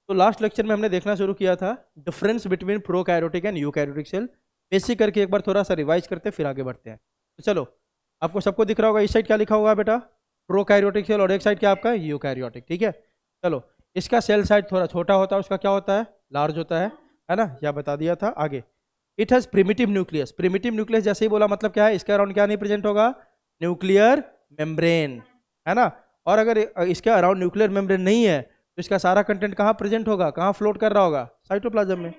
तो last lecture में हमने देखना शुरू किया था difference between prokaryotic and eukaryotic cell. Basic करके एक बार थोड़ा सा रिवाइज करते फिर आगे बढ़ते हैं। तो चलो, आपको सबको दिख रहा होगा इस साइड क्या लिखा हुआ है बेटा, प्रोकैरियोटिक सेल, और एक साइड क्या आपका यूकैरियोटिक। ठीक है, चलो, इसका सेल साइज थोड़ा छोटा होता है, उसका क्या होता है, लार्ज होता है ना, यह बता दिया था। आगे, it has primitive nucleus. Primitive nucleus जैसे ही बोला मतलब क्या है, इसके अराउंड क्या नहीं प्रेजेंट होगा, न्यूक्लियर मेम्ब्रेन, है ना। और अगर इसके अराउंड न्यूक्लियर मेम्ब्रेन नहीं है तो इसका सारा कंटेंट कहाँ प्रेजेंट होगा, कहाँ फ्लोट कर रहा होगा, साइटोप्लाज्म में।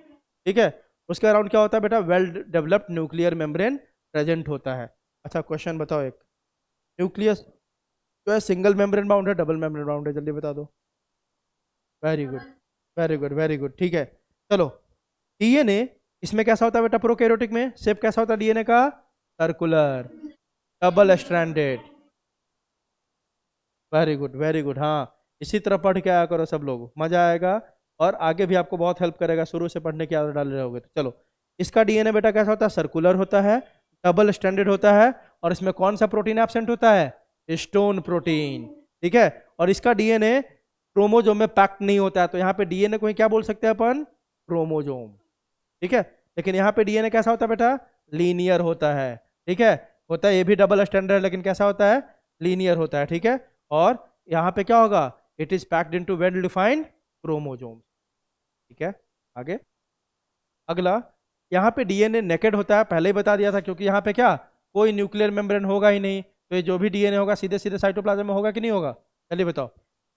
ठीक है, उसके अराउंड क्या होता है बेटा, well developed nuclear membrane present होता है। अच्छा, क्वेश्चन बताओ, एक न्यूक्लियस जो है सिंगल मेम्ब्रेन बाउंड है, डबल मेम्ब्रेन बाउंड है, जल्दी बता दो। Very good, very good, very good. ठीक है, चलो, डीएनए इसमें कैसा होता है बेटा, प्रोकैरियोटिक में शेप कैसा होता है डीएनए का, circular, double stranded. Very good, very good. हाँ, इसी तरह पढ़ के आया करो सब लोग, मजा आएगा और आगे भी आपको बहुत हेल्प करेगा। शुरू से पढ़ने की आदत डाल रहे होगे तो चलो, इसका डीएनए बेटा कैसा होता है, सर्कुलर होता है, डबल स्टैंडर्ड होता है, और इसमें कौन सा प्रोटीन एब्सेंट होता है, हिस्टोन प्रोटीन। ठीक है, और इसका डीएनए क्रोमोजोम में पैक्ड नहीं होता है, तो यहाँ पे डीएनए को ही क्या बोल सकते हैं अपन, क्रोमोजोम। ठीक है, लेकिन यहाँ पे डीएनए कैसा होता है बेटा, लीनियर होता है। ठीक है, होता है ये भी डबल स्टैंडर्ड, लेकिन कैसा होता है, लीनियर होता है। ठीक है, और यहाँ पे क्या होगा, it is packed into well defined chromosome. ठीक है, आगे अगला, यहाँ पे डीएनए नेकेड होता है, पहले ही बता दिया था, क्योंकि यहाँ पे क्या, कोई न्यूक्लियर मेम्ब्रेन होगा ही नहीं, तो ये जो भी डीएनए होगा सीधे सीधे साइटोप्लाज्म में होगा कि नहीं होगा, चलिए बताओ।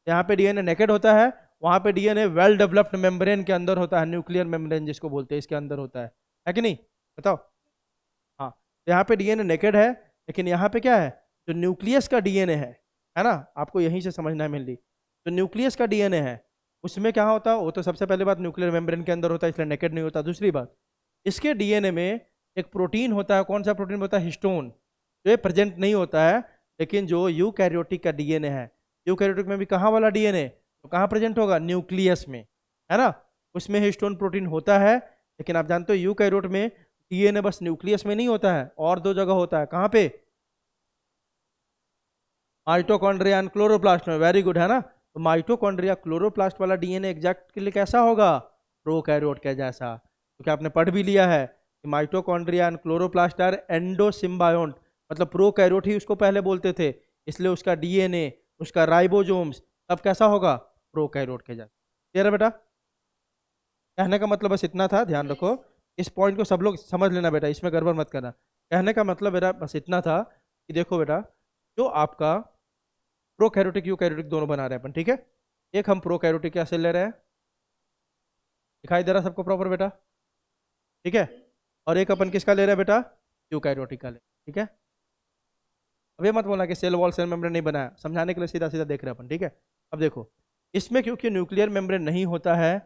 यहाँ पे डीएनए नेकेड होता है, वहाँ पे डीएनए वेल डेवलप्ड मेम्ब्रेन के अंदर होता है, न्यूक्लियर मेम्ब्रेन जिसको बोलते हैं, इसके अंदर होता है कि नहीं, बताओ। हाँ, तो यहाँ पे डीएनए नेकेड है, लेकिन यहाँ पे क्या है, जो न्यूक्लियस का डीएनए है ना, आपको यहीं से समझना है मेनली। तो न्यूक्लियस का डीएनए है, उसमें क्या होता है, वो तो सबसे पहले बात न्यूक्लियर मेम्ब्रेन के अंदर होता है, इसलिए नेकेड नहीं होता। दूसरी बात, इसके डीएनए में एक प्रोटीन होता है, कौन सा प्रोटीन होता है, हिस्टोन, जो ये प्रेजेंट नहीं होता है। लेकिन जो यूकैरियोटिक का डीएनए है, यूकैरियोटिक में भी कहाँ वाला डीएनए, तो कहाँ प्रेजेंट होगा, न्यूक्लियस में, है ना, उसमें हिस्टोन प्रोटीन होता है। लेकिन आप जानते हो यूकैरियोट में डीएनए बस न्यूक्लियस में नहीं होता है, और दो जगह होता है, कहाँ पे, माइटोकॉन्ड्रिया एंड क्लोरोप्लास्ट में। वेरी गुड, है ना। तो माइटोकॉन्ड्रिया क्लोरोप्लास्ट वाला डीएनए एग्जैक्टली कैसा होगा, प्रोकैरियोट के जैसा। तो क्या आपने पढ़ भी लिया है कि माइटोकॉन्ड्रिया एंड क्लोरोप्लास्ट आर एंडोसिम्बायोन्ट, मतलब प्रोकैरियोट ही उसको पहले बोलते थे, इसलिए उसका डीएनए, उसका राइबोसोम्स अब कैसा होगा, प्रोकैरियोट के जैसा। क्लियर है बेटा, कहने का मतलब बस इतना था, ध्यान रखो इस पॉइंट को, सब लोग समझ लेना बेटा, इसमें गड़बड़ मत करना। कहने का मतलब मेरा बस इतना था कि देखो बेटा, जो आपका प्रोकैरियोटिक यूकैरियोटिक दोनों बना रहे हैं अपन, ठीक है, एक हम प्रोकैरियोटिक का सेल ले रहे हैं, दिखाई दे रहा सबको प्रॉपर बेटा, ठीक है, और एक अपन किसका ले रहे हैं बेटा, यूकैरियोटिक का ले, ठीक है। अब ये मत बोलना कि सेल वॉल सेल मेम्ब्रेन नहीं बनाया, समझाने के लिए सीधा सीधा देख रहे हैं अपन, ठीक है। अब देखो, इसमें क्योंकि न्यूक्लियर मेम्ब्रेन नहीं होता है,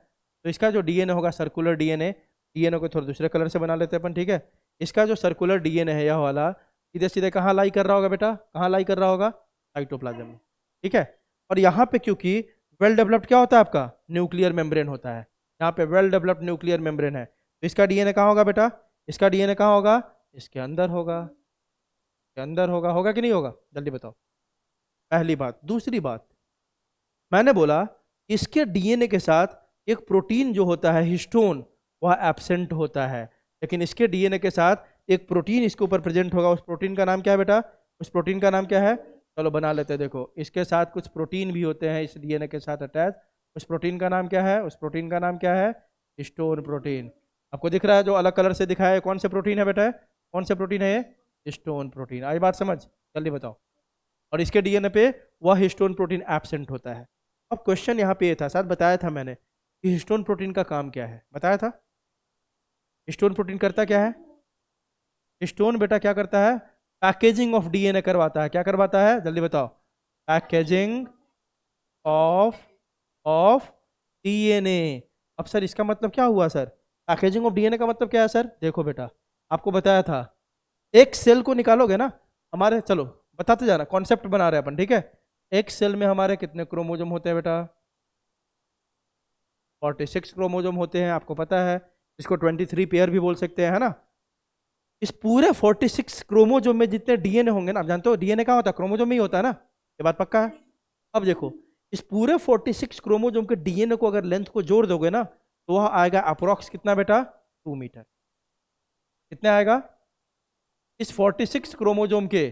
तो इसका जो डीएनए होगा सर्कुलर डीएनए, डीएनए को थोड़ा दूसरे कलर से बना लेते हैं अपन, ठीक है। इसका जो सर्कुलर डीएनए है यह वाला, सीधे सीधे कहाँ लाई कर रहा होगा बेटा, कहाँ लाई कर रहा होगा, साइटोप्लाज्म में, ठीक है। और यहाँ पे क्योंकि वेल डेवलप्ड क्या होता है आपका, न्यूक्लियर मेम्ब्रेन होता है, यहाँ पे वेल डेवलप्ड न्यूक्लियर मेम्ब्रेन है, तो इसका डीएनए कहाँ होगा बेटा, इसका डीएनए कहाँ होगा, इसके अंदर होगा, के अंदर होगा, होगा कि नहीं होगा, जल्दी बताओ। पहली बात। दूसरी बात, मैंने बोला इसके डीएनए के साथ एक प्रोटीन जो होता है हिस्टोन, वह एब्सेंट होता है, लेकिन इसके डीएनए के साथ एक प्रोटीन इसके ऊपर प्रेजेंट होगा। उस प्रोटीन का नाम क्या है बेटा, उस प्रोटीन का नाम क्या है, चलो बना लेते हैं। देखो, इसके साथ कुछ प्रोटीन भी होते हैं इस डीएनए के साथ अटैच, उस प्रोटीन का नाम क्या है, उस प्रोटीन का नाम क्या है, हिस्टोन प्रोटीन। आपको दिख रहा है जो अलग कलर से दिखाया है, कौन से प्रोटीन है बेटा, कौन से प्रोटीन है ये, हिस्टोन प्रोटीन। आई बात समझ, जल्दी बताओ। और इसके डीएनए पे वह हिस्टोन प्रोटीन एब्सेंट होता है। अब क्वेश्चन यहाँ पे ये था, साथ बताया था मैंने कि हिस्टोन प्रोटीन का काम क्या है, बताया था। हिस्टोन प्रोटीन करता क्या है, हिस्टोन बेटा क्या करता है, पैकेजिंग ऑफ डीएनए करवाता है। क्या करवाता है, जल्दी बताओ, पैकेजिंग ऑफ ऑफ डीएनए। अब सर इसका मतलब क्या हुआ सर, पैकेजिंग ऑफ डीएनए का मतलब क्या है सर, देखो बेटा, आपको बताया था, एक सेल को निकालोगे ना हमारे, चलो बताते जाना, कॉन्सेप्ट बना रहे हैं अपन, ठीक है। एक सेल में हमारे कितने क्रोमोजोम होते हैं बेटा, 46 क्रोमोजोम होते हैं, आपको पता है, इसको 23 पेयर भी बोल सकते हैं, है ना। इस पूरे 46 क्रोमोजोम में जितने डीएनए होंगे ना, आप जानते हो डीएनए कहाँ होता है, क्रोमोजोम में ही होता है ना, ये बात पक्का है। अब देखो, इस पूरे 46 क्रोमोजोम के डीएनए को अगर लेंथ को जोड़ दोगे ना तो वह आएगा अप्रोक्स कितना बेटा, 2 मीटर। कितना आएगा? इस 46 क्रोमोजोम के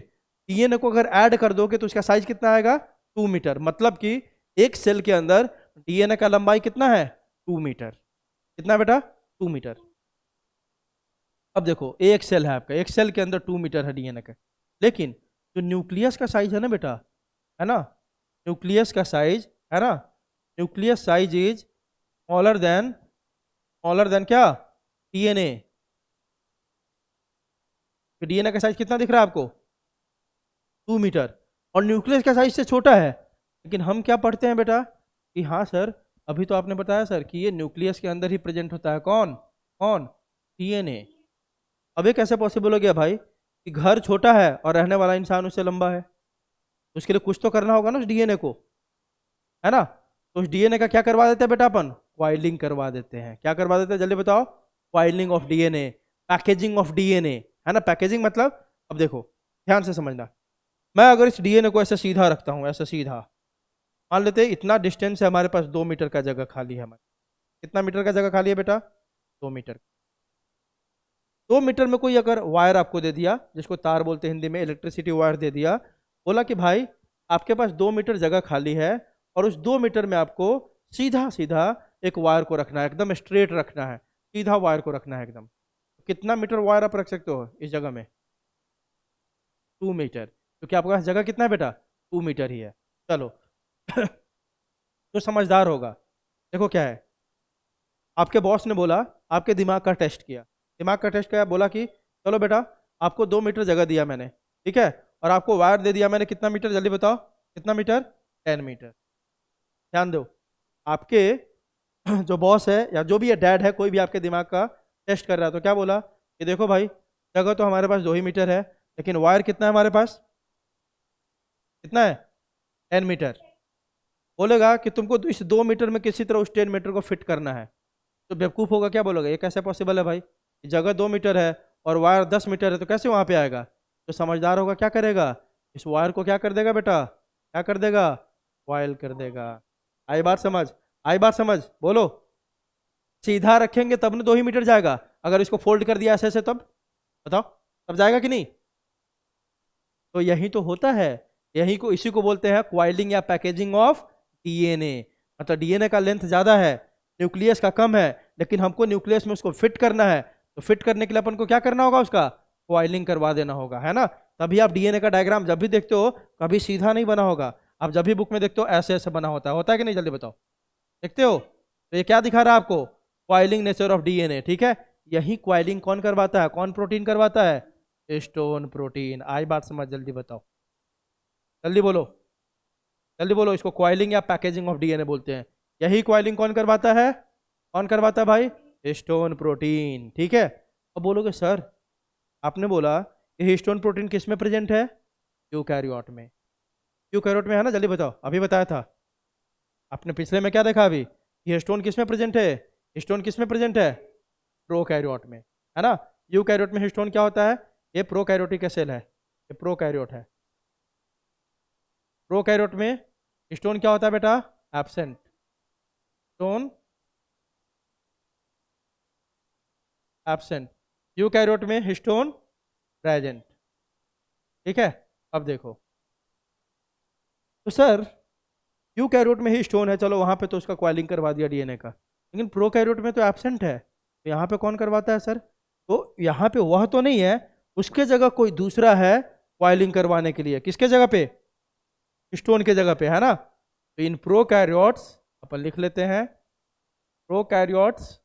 डीएनए को अगर ऐड कर दोगे तो उसका साइज कितना आएगा, 2 मीटर। मतलब कि एक सेल के अंदर डीएनए का लंबाई कितना है, 2 मीटर। कितना बेटा, 2 मीटर। अब देखो एक सेल है आपका, एक सेल के अंदर 2 मीटर है डीएनए का, लेकिन जो न्यूक्लियस का साइज है ना बेटा, है ना, न्यूक्लियस का साइज है ना, nucleus size is smaller than क्या, डीएनए। डीएनए का साइज कितना दिख रहा है आपको, 2 मीटर, और न्यूक्लियस का साइज से छोटा है। लेकिन हम क्या पढ़ते हैं बेटा कि हाँ सर, अभी तो आपने बताया सर कि ये न्यूक्लियस के अंदर ही प्रेजेंट होता है, कौन कौन, डीएनए। अब ये कैसे पॉसिबल हो गया भाई कि घर छोटा है और रहने वाला इंसान उससे लंबा है? तो उसके लिए कुछ तो करना होगा ना उस डीएनए को, है ना। तो उस डीएनए का क्या करवा देते हैं बेटा अपन, क्वाइलिंग करवा देते हैं। क्या करवा देते हैं जल्दी बताओ, coiling of DNA, packaging of DNA, है ना। पैकेजिंग मतलब, अब देखो ध्यान से समझना, मैं अगर इस डीएनए को ऐसे सीधा रखता हूँ, ऐसे सीधा, मान लेते हैं इतना डिस्टेंस है हमारे पास, 2 मीटर का जगह खाली है हमारे। कितना मीटर का जगह खाली है बेटा, 2 मीटर। 2 मीटर में कोई अगर वायर आपको दे दिया, जिसको तार बोलते हैं हिंदी में, इलेक्ट्रिसिटी वायर दे दिया, बोला कि भाई आपके पास 2 मीटर जगह खाली है और उस 2 मीटर में आपको सीधा सीधा एक वायर को रखना है, एकदम स्ट्रेट रखना है, सीधा वायर को रखना है एकदम। कितना मीटर वायर आप रख सकते हो इस जगह में, 2 मीटर, क्योंकि आपके पास जगह कितना है बेटा, 2 मीटर ही है। चलो जो समझदार होगा, देखो क्या है, आपके बॉस ने बोला, आपके दिमाग का टेस्ट किया, दिमाग का टेस्ट किया, बोला कि चलो बेटा आपको 2 मीटर जगह दिया मैंने, ठीक है, और आपको वायर दे दिया मैंने कितना मीटर, जल्दी बताओ कितना मीटर, 10 मीटर। ध्यान दो, आपके जो बॉस है या जो भी है, डैड है, कोई भी आपके दिमाग का टेस्ट कर रहा है, तो क्या बोला कि देखो भाई जगह तो हमारे पास 2 ही मीटर है, लेकिन वायर कितना है हमारे पास, कितना है, 10 मीटर। बोलेगा कि तुमको इस 2 मीटर में किसी तरह उस 10 मीटर को फिट करना है, तो बेवकूफ़ होगा, क्या बोलोगे, ये कैसे पॉसिबल है भाई, जगह 2 मीटर है और वायर 10 मीटर है, तो कैसे वहाँ पे आएगा। तो समझदार होगा क्या करेगा, इस वायर को क्या कर देगा बेटा, क्या कर देगा, कॉइल कर देगा। आई बात समझ, आई बात समझ, बोलो। सीधा रखेंगे तब ना 2 ही मीटर जाएगा, अगर इसको फोल्ड कर दिया ऐसे ऐसे तब, बताओ तब जाएगा कि नहीं। तो यही तो होता है, यही को, इसी को बोलते हैं क्वाइलिंग या पैकेजिंग ऑफ डीएनए। मतलब डीएनए का लेंथ ज्यादा है, न्यूक्लियस का कम है, लेकिन हमको न्यूक्लियस में उसको फिट करना है, तो फिट करने के लिए अपन को क्या करना होगा, उसका क्वाइलिंग करवा देना होगा, है ना। तभी आप डीएनए का डायग्राम जब भी देखते हो, कभी सीधा नहीं बना होगा, आप जब भी बुक में देखते हो ऐसे ऐसे बना होता है कि नहीं, जल्दी बताओ, देखते हो। तो ये क्या दिखा रहा है आपको, क्वाइलिंग नेचर ऑफ डीएनए, ठीक है। यही क्वाइलिंग कौन करवाता है, कौन प्रोटीन करवाता है, हिस्टोन प्रोटीन। आई बात समझ, जल्दी बताओ, जल्दी बोलो, जल्दी बोलो। इसको क्वाइलिंग या पैकेजिंग ऑफ डीएनए बोलते हैं। यही क्वाइलिंग कौन करवाता है, कौन करवाता है भाई, हिस्टोन प्रोटीन, ठीक है। अब बोलोगे सर आपने बोला कि हिस्टोन प्रोटीन किस में प्रेजेंट है, यूकैरियोट में, यूकैरियोट में है ना, जल्दी बताओ, अभी बताया था आपने, पिछले में क्या देखा अभी, ये हिस्टोन किस में प्रेजेंट है, हिस्टोन किस में प्रेजेंट है, प्रोकैरियोट में, है ना। यूकैरियोट में हिस्टोन क्या होता है, ये प्रोकैरियोटिक सेल है, ये प्रोकैरियोट है। प्रोकैरियोट में हिस्टोन क्या होता है बेटा, एब्सेंट, हिस्टोन एब्सेंट। यूकैरियोट में हिस्टोन प्रेजेंट, ठीक है। अब देखो, तो सर यूकैरियोट में ही स्टोन है, चलो वहां पे तो उसका क्वाइलिंग करवा दिया डीएनए का, लेकिन प्रोकैरियोट में तो एब्सेंट है, तो यहाँ पे कौन करवाता है सर, तो यहाँ पे वह तो नहीं है, उसके जगह कोई दूसरा है क्वाइलिंग करवाने के लिए, किसके जगह पे, स्टोन के जगह पे, है ना। तो इन प्रोकैरियोट्स, अपन लिख लेते हैं, प्रोकैरियोट्स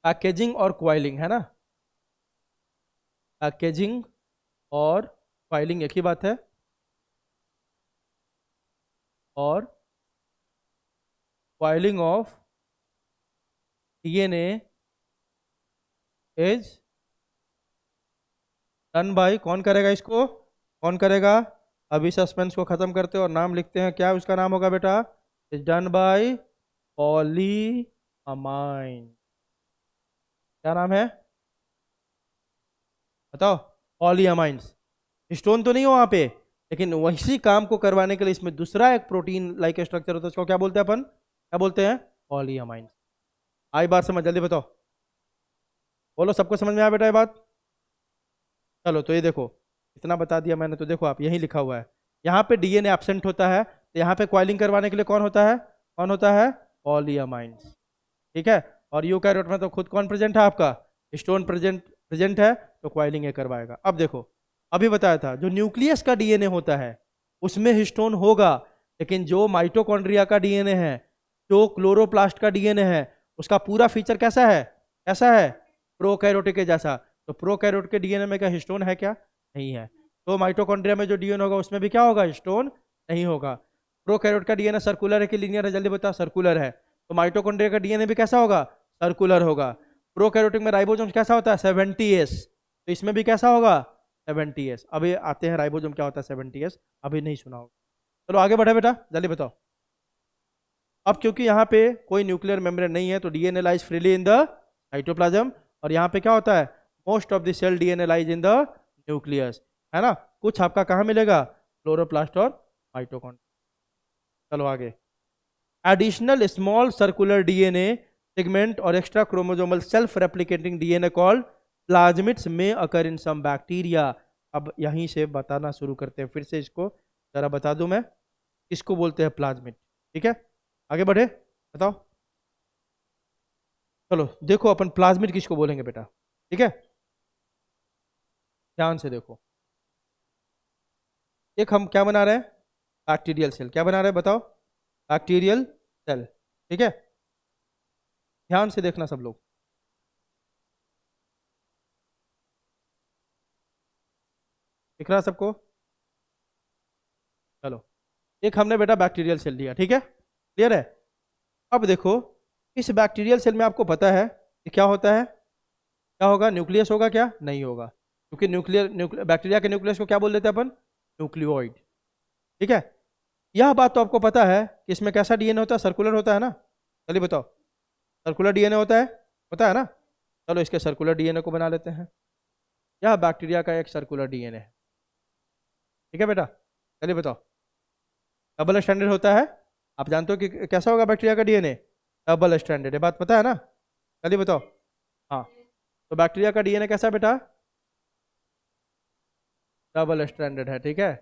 पैकेजिंग और क्वाइलिंग, है ना, पैकेजिंग और क्वाइलिंग एक ही बात है, और coiling of DNA is done by, कौन करेगा इसको, कौन करेगा। अभी सस्पेंस को खत्म करते हैं और नाम लिखते हैं, क्या उसका नाम होगा बेटा, इज डन बाय पॉलीअमाइन। क्या नाम है बताओ, पॉलीअमाइंस। स्टोन तो नहीं हो वहां पे, लेकिन वैसी काम को करवाने के लिए इसमें दूसरा एक प्रोटीन लाइक स्ट्रक्चर होता है, उसको क्या बोलते हैं अपन, क्या बोलते हैं, पॉलीअमाइंस। आई बात समझ, जल्दी बताओ, बोलो सबको समझ में आया बेटा ये बात। चलो तो ये देखो, इतना बता दिया मैंने, तो देखो आप यही लिखा हुआ है, यहाँ पे डीएनए एब्सेंट होता है, तो यहाँ पे कॉइलिंग करवाने के लिए कौन होता है, कौन होता है, पॉलीअमाइंस। ठीक है, और यूकैरियोट में तो खुद कौन प्रेजेंट है आपका, हिस्टोन प्रेजेंट प्रेजेंट है, तो कॉइलिंग ये करवाएगा। अब देखो, अभी बताया था जो न्यूक्लियस का डीएनए होता है उसमें हिस्टोन होगा, लेकिन जो माइटोकॉन्ड्रिया का डीएनए है, जो क्लोरोप्लास्ट का डीएनए है, उसका पूरा फीचर कैसा है, कैसा है, प्रोकैरियोटिक के जैसा। तो प्रोकैरियोट के डीएनए में क्या हिस्टोन है, क्या नहीं है। तो माइटोकॉन्ड्रिया में जो डीएनए होगा उसमें भी क्या होगा, हिस्टोन नहीं होगा। प्रोकैरियोट का डीएनए सर्कुलर है कि लीनियर है, जल्दी बताओ, सर्कुलर है। तो माइटोकॉन्ड्रिया का डीएनए भी कैसा होगा, सर्कुलर होगा। प्रोकैरियोटिक में राइबोसोम कैसा होता है, 70S, तो इसमें भी कैसा होगा, 70S। अभी आते हैं राइबोसोम क्या होता है 70S, अभी नहीं सुना होगा। चलो आगे बढ़े बेटा, जल्दी बताओ। अब क्योंकि यहाँ पे कोई न्यूक्लियर मेम्ब्रेन नहीं है, तो DNA lies freely in the cytoplasm, और यहाँ पे क्या होता है, most of the cell DNA lies in the nucleus, है ना। कुछ आपका कहाँ मिलेगा, क्लोरोप्लास्ट और माइटोकॉन्ड्रिया। चलो आगे, additional small circular DNA segment और extra chromosomal self replicating DNA called plasmids में अकर इन सम बैक्टीरिया। अब यहीं से बताना शुरू करते हैं, फिर से इसको जरा बता दूं मैं, किसको बोलते हैं प्लाज्मिड। ठीक है, आगे बढ़े, बताओ। चलो देखो, अपन प्लाज्मिड किसको बोलेंगे बेटा, ठीक है, ध्यान से देखो। एक हम क्या बना रहे हैं, बैक्टीरियल सेल, क्या बना रहे हैं बताओ, बैक्टीरियल सेल। ठीक है, ध्यान से देखना सब लोग, दिख रहा है सबको। चलो, एक हमने बेटा बैक्टीरियल सेल लिया, ठीक है, क्लियर है। अब देखो, इस बैक्टीरियल सेल में आपको पता है कि क्या होता है, क्या होगा, न्यूक्लियस होगा, क्या नहीं होगा, क्योंकि बैक्टीरिया के न्यूक्लियस को क्या बोल देते हैं अपन, न्यूक्लियोइड। ठीक है, यह बात तो आपको पता है कि इसमें कैसा डीएनए होता है, सर्कुलर होता है ना। चलिए बताओ, सर्कुलर डीएनए होता है ना। चलो इसके सर्कुलर डीएनए को बना लेते हैं, यह बैक्टीरिया का एक सर्कुलर डीएनए है। ठीक है बेटा, चलिए बताओ, डबल स्टैंडर्ड होता है, आप जानते हो कि कैसा होगा बैक्टीरिया का डीएनए, डबल स्टैंडर्ड, ये बात पता है ना। चलिए बताओ, हाँ, तो बैक्टीरिया का डीएनए कैसा है बेटा, डबल स्टैंडर्ड है। ठीक है,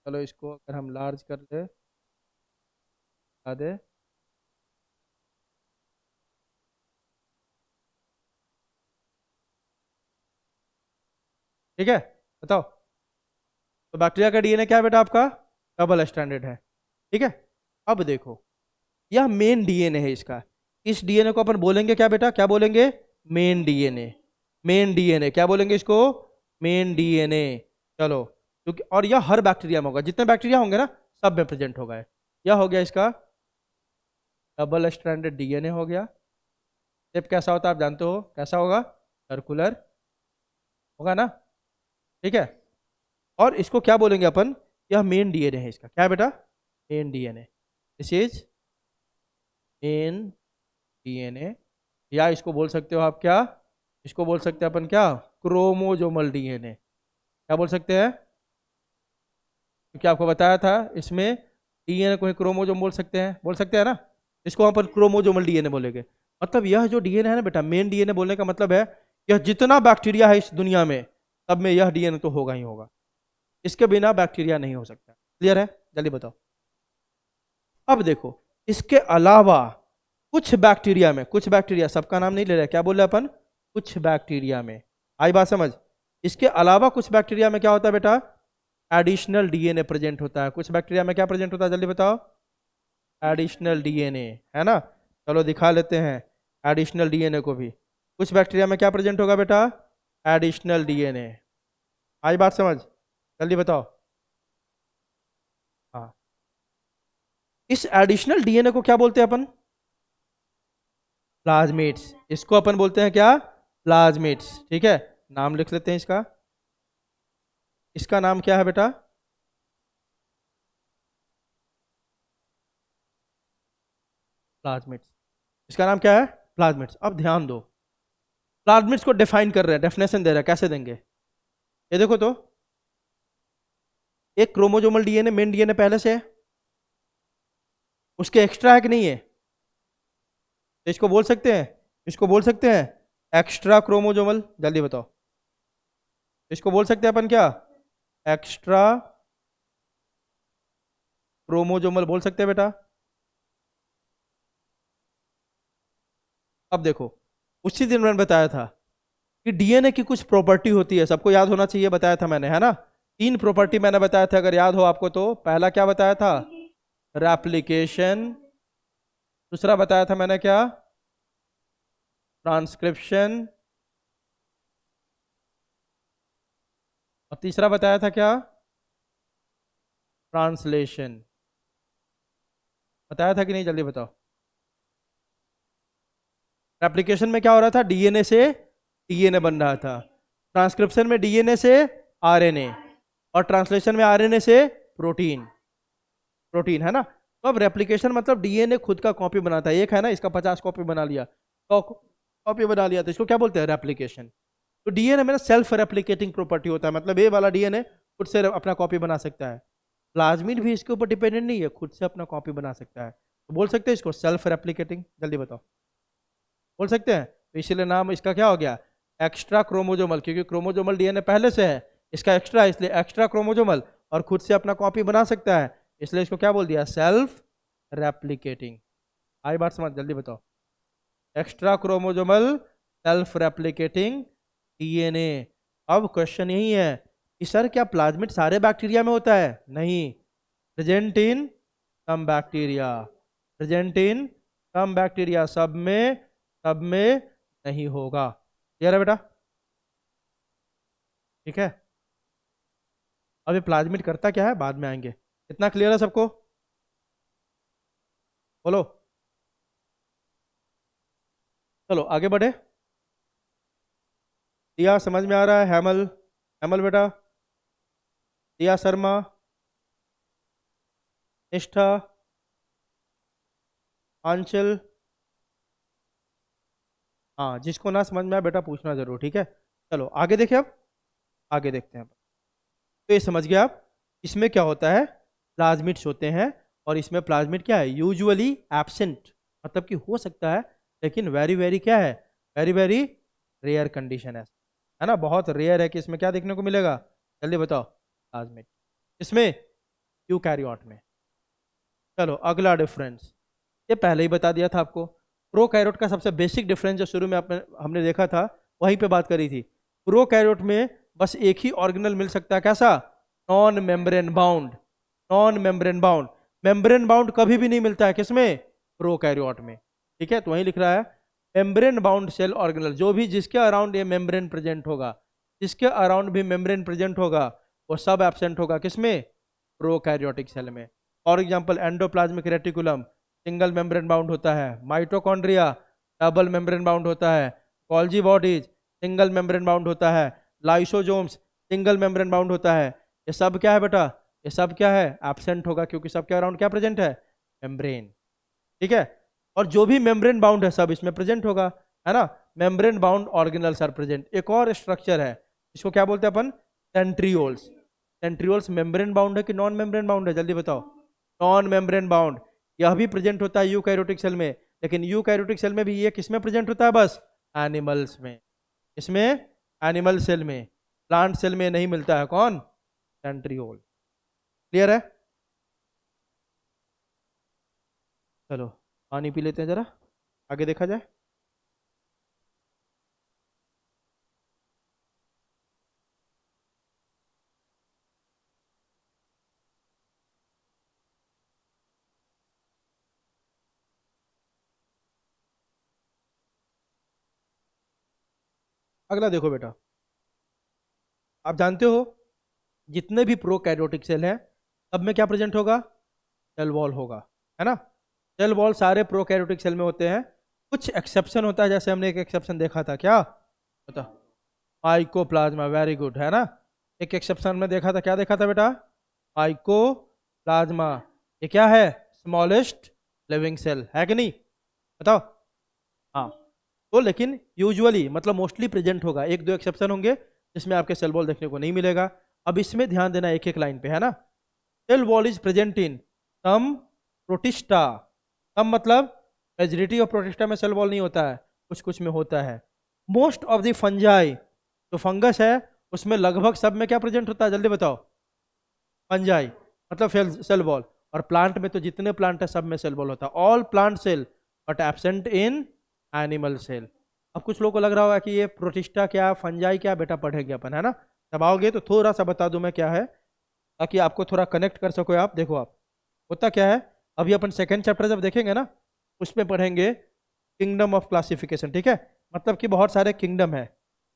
चलो इसको अगर हम लार्ज कर ले, बता दे, ठीक है, बताओ। तो बैक्टीरिया का डीएनए क्या है बेटा आपका, डबल स्टैंडर्ड है। ठीक है, अब देखो, यह मेन डीएनए है इसका, इस डीएनए को अपन बोलेंगे क्या बेटा, क्या बोलेंगे, मेन डीएनए। मेन डीएनए क्या बोलेंगे इसको, मेन डीएनए। चलो, क्योंकि और यह हर बैक्टीरिया में होगा, जितने बैक्टीरिया होंगे ना सब में प्रेजेंट होगा। यह हो गया इसका डबल स्ट्रैंडेड डीएनए हो गया। शेप कैसा होता है आप जानते हो, कैसा होगा, सर्कुलर होगा ना। ठीक है, और इसको क्या बोलेंगे अपन, यह मेन डीएनए है इसका, क्या है बेटा, main DNA, this is main DNA. या इसको बोल सकते हो आप क्या, इसको बोल सकते हैं अपन क्या, क्रोमोजोमल डीएनए। क्या बोल सकते हैं, क्योंकि आपको बताया था इसमें डीएनए को ही क्रोमोजोम बोल सकते हैं, बोल सकते हैं ना। इसको अपन क्रोमोजोमल डीएनए बोलेंगे। मतलब यह जो डीएनए है ना बेटा, मेन डीएनए बोलने का मतलब है यह जितना बैक्टीरिया है इस दुनिया में सब में यह डीएनए तो होगा ही होगा, इसके बिना बैक्टीरिया नहीं हो सकता। क्लियर है, जल्दी बताओ। अब देखो, इसके अलावा कुछ बैक्टीरिया में, कुछ बैक्टीरिया, सबका नाम नहीं ले रहे, क्या बोल रहे अपन, कुछ बैक्टीरिया में, आई बात समझ। इसके अलावा कुछ बैक्टीरिया में क्या होता है बेटा, एडिशनल डीएनए प्रेजेंट होता है। कुछ बैक्टीरिया में क्या प्रेजेंट होता है, जल्दी बताओ, एडिशनल डीएनए, है ना। चलो दिखा लेते हैं एडिशनल डीएनए को भी। कुछ बैक्टीरिया में क्या प्रेजेंट होगा बेटा, एडिशनल डीएनए, आई बात समझ, जल्दी बताओ। हाँ, इस एडिशनल डीएनए को क्या बोलते हैं अपन, प्लाज्मिड्स। इसको अपन बोलते हैं क्या, प्लाज्मिड्स। ठीक है, नाम लिख लेते हैं इसका, इसका नाम क्या है बेटा, प्लाज्मिड्स। इसका नाम क्या है, प्लाज्मिड्स। अब ध्यान दो, प्लाज्मिड्स को डिफाइन कर रहे हैं, डेफिनेशन दे रहे हैं, कैसे देंगे, ये देखो तो, एक क्रोमोजोमल डीएनए मेन डीएनए पहले से है, उसके एक्स्ट्रा है कि नहीं है? तो इसको बोल सकते हैं, इसको बोल सकते हैं एक्स्ट्रा क्रोमोजोमल। जल्दी बताओ, इसको बोल सकते हैं अपन क्या? एक्स्ट्रा क्रोमोजोमल बोल सकते हैं बेटा। अब देखो, उसी दिन मैंने बताया था कि डीएनए की कुछ प्रॉपर्टी होती है, सबको याद होना चाहिए, बताया था मैंने, है ना? 3 प्रॉपर्टी मैंने बताया था, अगर याद हो आपको तो। पहला क्या बताया था? रेप्लिकेशन। दूसरा बताया था मैंने क्या? ट्रांसक्रिप्शन। और तीसरा बताया था क्या? ट्रांसलेशन। बताया था कि नहीं? जल्दी बताओ। रेप्लिकेशन में क्या हो रहा था? डीएनए से डीएनए बन रहा था। ट्रांसक्रिप्शन में डीएनए से आरएनए। और ट्रांसलेशन में आरएनए से प्रोटीन। प्रोटीन, है ना? तो अब रेप्लिकेशन मतलब डीएनए खुद का कॉपी बनाता है। एक है ना, इसका 50 कॉपी बना लिया, 100 कॉपी बना लिया, तो इसको क्या बोलते हैं? रेप्लिकेशन। तो डीएनए में ना सेल्फ रेप्लिकेटिंग प्रॉपर्टी होता है, मतलब ये वाला डीएनए खुद से अपना कॉपी बना सकता है। प्लाज्मिड भी इसके ऊपर डिपेंडेंट नहीं है, खुद से अपना कॉपी बना सकता है, तो बोल सकते हैं इसको सेल्फ रेप्लिकेटिंग। जल्दी बताओ, बोल सकते हैं? तो इसीलिए नाम इसका क्या हो गया? एक्स्ट्रा क्रोमोजोमल, क्योंकि क्रोमोजोमल डीएनए पहले से है, इसका एक्स्ट्रा, इसलिए एक्स्ट्रा क्रोमोजोमल, और खुद से अपना कॉपी बना सकता है, इसलिए इसको क्या बोल दिया? Self replicating. आई बात समझ? जल्दी बताओ। Extra chromosomal self replicating DNA. अब क्वेश्चन यही है कि सर क्या प्लाज्मिड सारे बैक्टीरिया में होता है? नहीं, present in some bacteria, present in some bacteria, सब में नहीं होगा। क्लियर है बेटा? ठीक है। अब ये प्लाज्मिड करता क्या है बाद में आएंगे। इतना क्लियर है सबको? बोलो। चलो आगे बढ़े। दिया समझ में आ रहा है? हैमल, हैमल बेटा, दिया शर्मा, निष्ठा, आंचल। हाँ, जिसको ना समझ में आए बेटा पूछना जरूर, ठीक है? चलो आगे देखें, अब आगे देखते हैं। तो ये समझ गए आप, इसमें क्या होता है? प्लाज्मिड्स होते हैं, और इसमें प्लाज्मिड क्या है? यूजुअली एब्सेंट, मतलब कि हो सकता है, लेकिन वेरी वेरी क्या है? वेरी वेरी रेयर कंडीशन है ना? बहुत रेयर है कि इसमें क्या देखने को मिलेगा? जल्दी बताओ। प्लाज्मिड इसमें यूकैरियोट में। चलो अगला डिफरेंस, ये पहले ही बता दिया था आपको। प्रोकैरियोट का सबसे बेसिक डिफरेंस जो शुरू में हमने देखा था, वहीं पे बात करी थी। प्रोकैरियोट में बस एक ही ऑर्गेनल मिल सकता है, कैसा? Non membrane bound. Non membrane bound, membrane bound कभी भी नहीं मिलता है किसमें? प्रोकैरियोट में। ठीक है, तो वहीं लिख रहा है मेम्ब्रेन बाउंड सेल ऑर्गेनल, जो भी जिसके अराउंड ये मेम्ब्रेन प्रेजेंट होगा, जिसके अराउंड भी मेम्ब्रेन प्रेजेंट होगा, वो सब एब्सेंट होगा किसमें? प्रोकैरियोटिक सेल में। For example endoplasmic reticulum single membrane bound होता है, माइटोकॉन्ड्रिया डबल मेम्ब्रेन बाउंड होता है, Golgi bodies single membrane bound होता है, लाइसोजोम्स सिंगल मेम्ब्रेन बाउंड होता है। ये सब क्या है बेटा? ये सब क्या है? एब्सेंट होगा, क्योंकि सबके अराउंड क्या प्रेजेंट है? मेम्ब्रेन। ठीक है, और जो भी मेम्ब्रेन बाउंड है सब इसमें प्रेजेंट होगा, है ना? Membrane bound organelles are present. एक और स्ट्रक्चर है, इसको क्या बोलते हैं अपन? सेंट्रियोल्स। सेंट्रियोल्स मेम्ब्रेन बाउंड है कि नॉन मेम्ब्रेन बाउंड है? जल्दी बताओ। Non membrane bound. यह भी प्रेजेंट होता है यूकैरियोटिक सेल में, लेकिन यूकैरियोटिक सेल में भी ये किसमें प्रेजेंट होता है? बस एनिमल्स में। इसमें एनिमल सेल में, प्लांट सेल में नहीं मिलता है। कौन? सेंट्रियोल। क्लियर है? चलो पानी पी लेते हैं जरा, आगे देखा जाए। अगला देखो बेटा, आप जानते हो जितने भी प्रोकैरियोटिक सेल हैं सब में क्या प्रेजेंट होगा? सेल वॉल होगा, है ना? सेल वॉल सारे प्रोकैरियोटिक सेल में होते हैं। कुछ एक्सेप्शन होता है, जैसे हमने एक एक्सेप्शन देखा था, क्या बता? माइकोप्लाज्मा, वेरी गुड, है ना? एक एक्सेप्शन में देखा था, क्या देखा था बेटा? माइकोप्लाज्मा। ये क्या है? स्मॉलेस्ट लिविंग सेल है कि नहीं? बताओ। हाँ, तो लेकिन यूजुअली मतलब मोस्टली प्रेजेंट होगा, एक दो एक्सेप्शन होंगे जिसमें आपके सेल वॉल देखने को नहीं मिलेगा। अब इसमें ध्यान देना एक एक लाइन पे, है ना। Cell wall is present in some protista. Some मतलब मेजॉरिटी ऑफ प्रोटिस्टा में सेल वॉल नहीं होता है, कुछ कुछ में होता है। मोस्ट ऑफ द फंजाई, जो फंगस है उसमें लगभग सब में क्या प्रेजेंट होता है, जल्दी बताओ। फंजाई मतलब सेल वॉल। और प्लांट में तो जितने प्लांट है सब में सेल वॉल होता है, all plant cell but absent in animal cell. अब कुछ लोगों को लग रहा होगा कि ये प्रोटिस्टा क्या, फंजाई क्या, बेटा पढ़ेंगे अपन, है ना। जब आओगे तो थोड़ा सा बता दूं मैं क्या है, ताकि आपको थोड़ा कनेक्ट कर सको आप। देखो आप, होता क्या है, अभी अपन सेकंड चैप्टर जब देखेंगे ना, उसमें पढ़ेंगे किंगडम ऑफ क्लासिफिकेशन, ठीक है। मतलब कि बहुत सारे किंगडम है,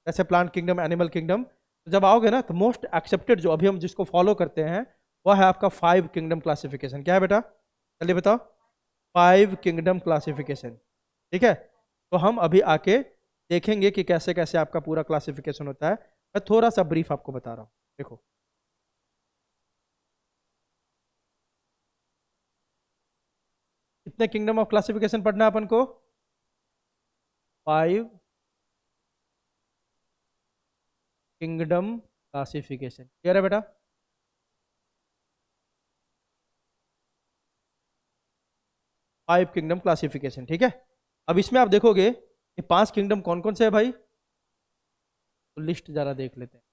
जैसे प्लांट किंगडम, एनिमल किंगडम। तो जब आओगे ना तो मोस्ट एक्सेप्टेड जो अभी हम जिसको फॉलो करते हैं वह है आपका 5 किंगडम क्लासिफिकेशन। क्या है बेटा, चलिए बताओ। 5 किंगडम क्लासिफिकेशन, ठीक है। तो हम अभी आके देखेंगे कि कैसे कैसे आपका पूरा क्लासिफिकेशन होता है। मैं थोड़ा सा ब्रीफ आपको बता रहा हूँ, देखो। कितने किंगडम ऑफ क्लासिफिकेशन पढ़ना है अपन को, 5 किंगडम क्लासिफिकेशन। क्लियर है बेटा। 5 किंगडम क्लासिफिकेशन, ठीक है। अब इसमें आप देखोगे ये 5 किंगडम कौन कौन से है भाई, तो लिस्ट जरा देख लेते हैं।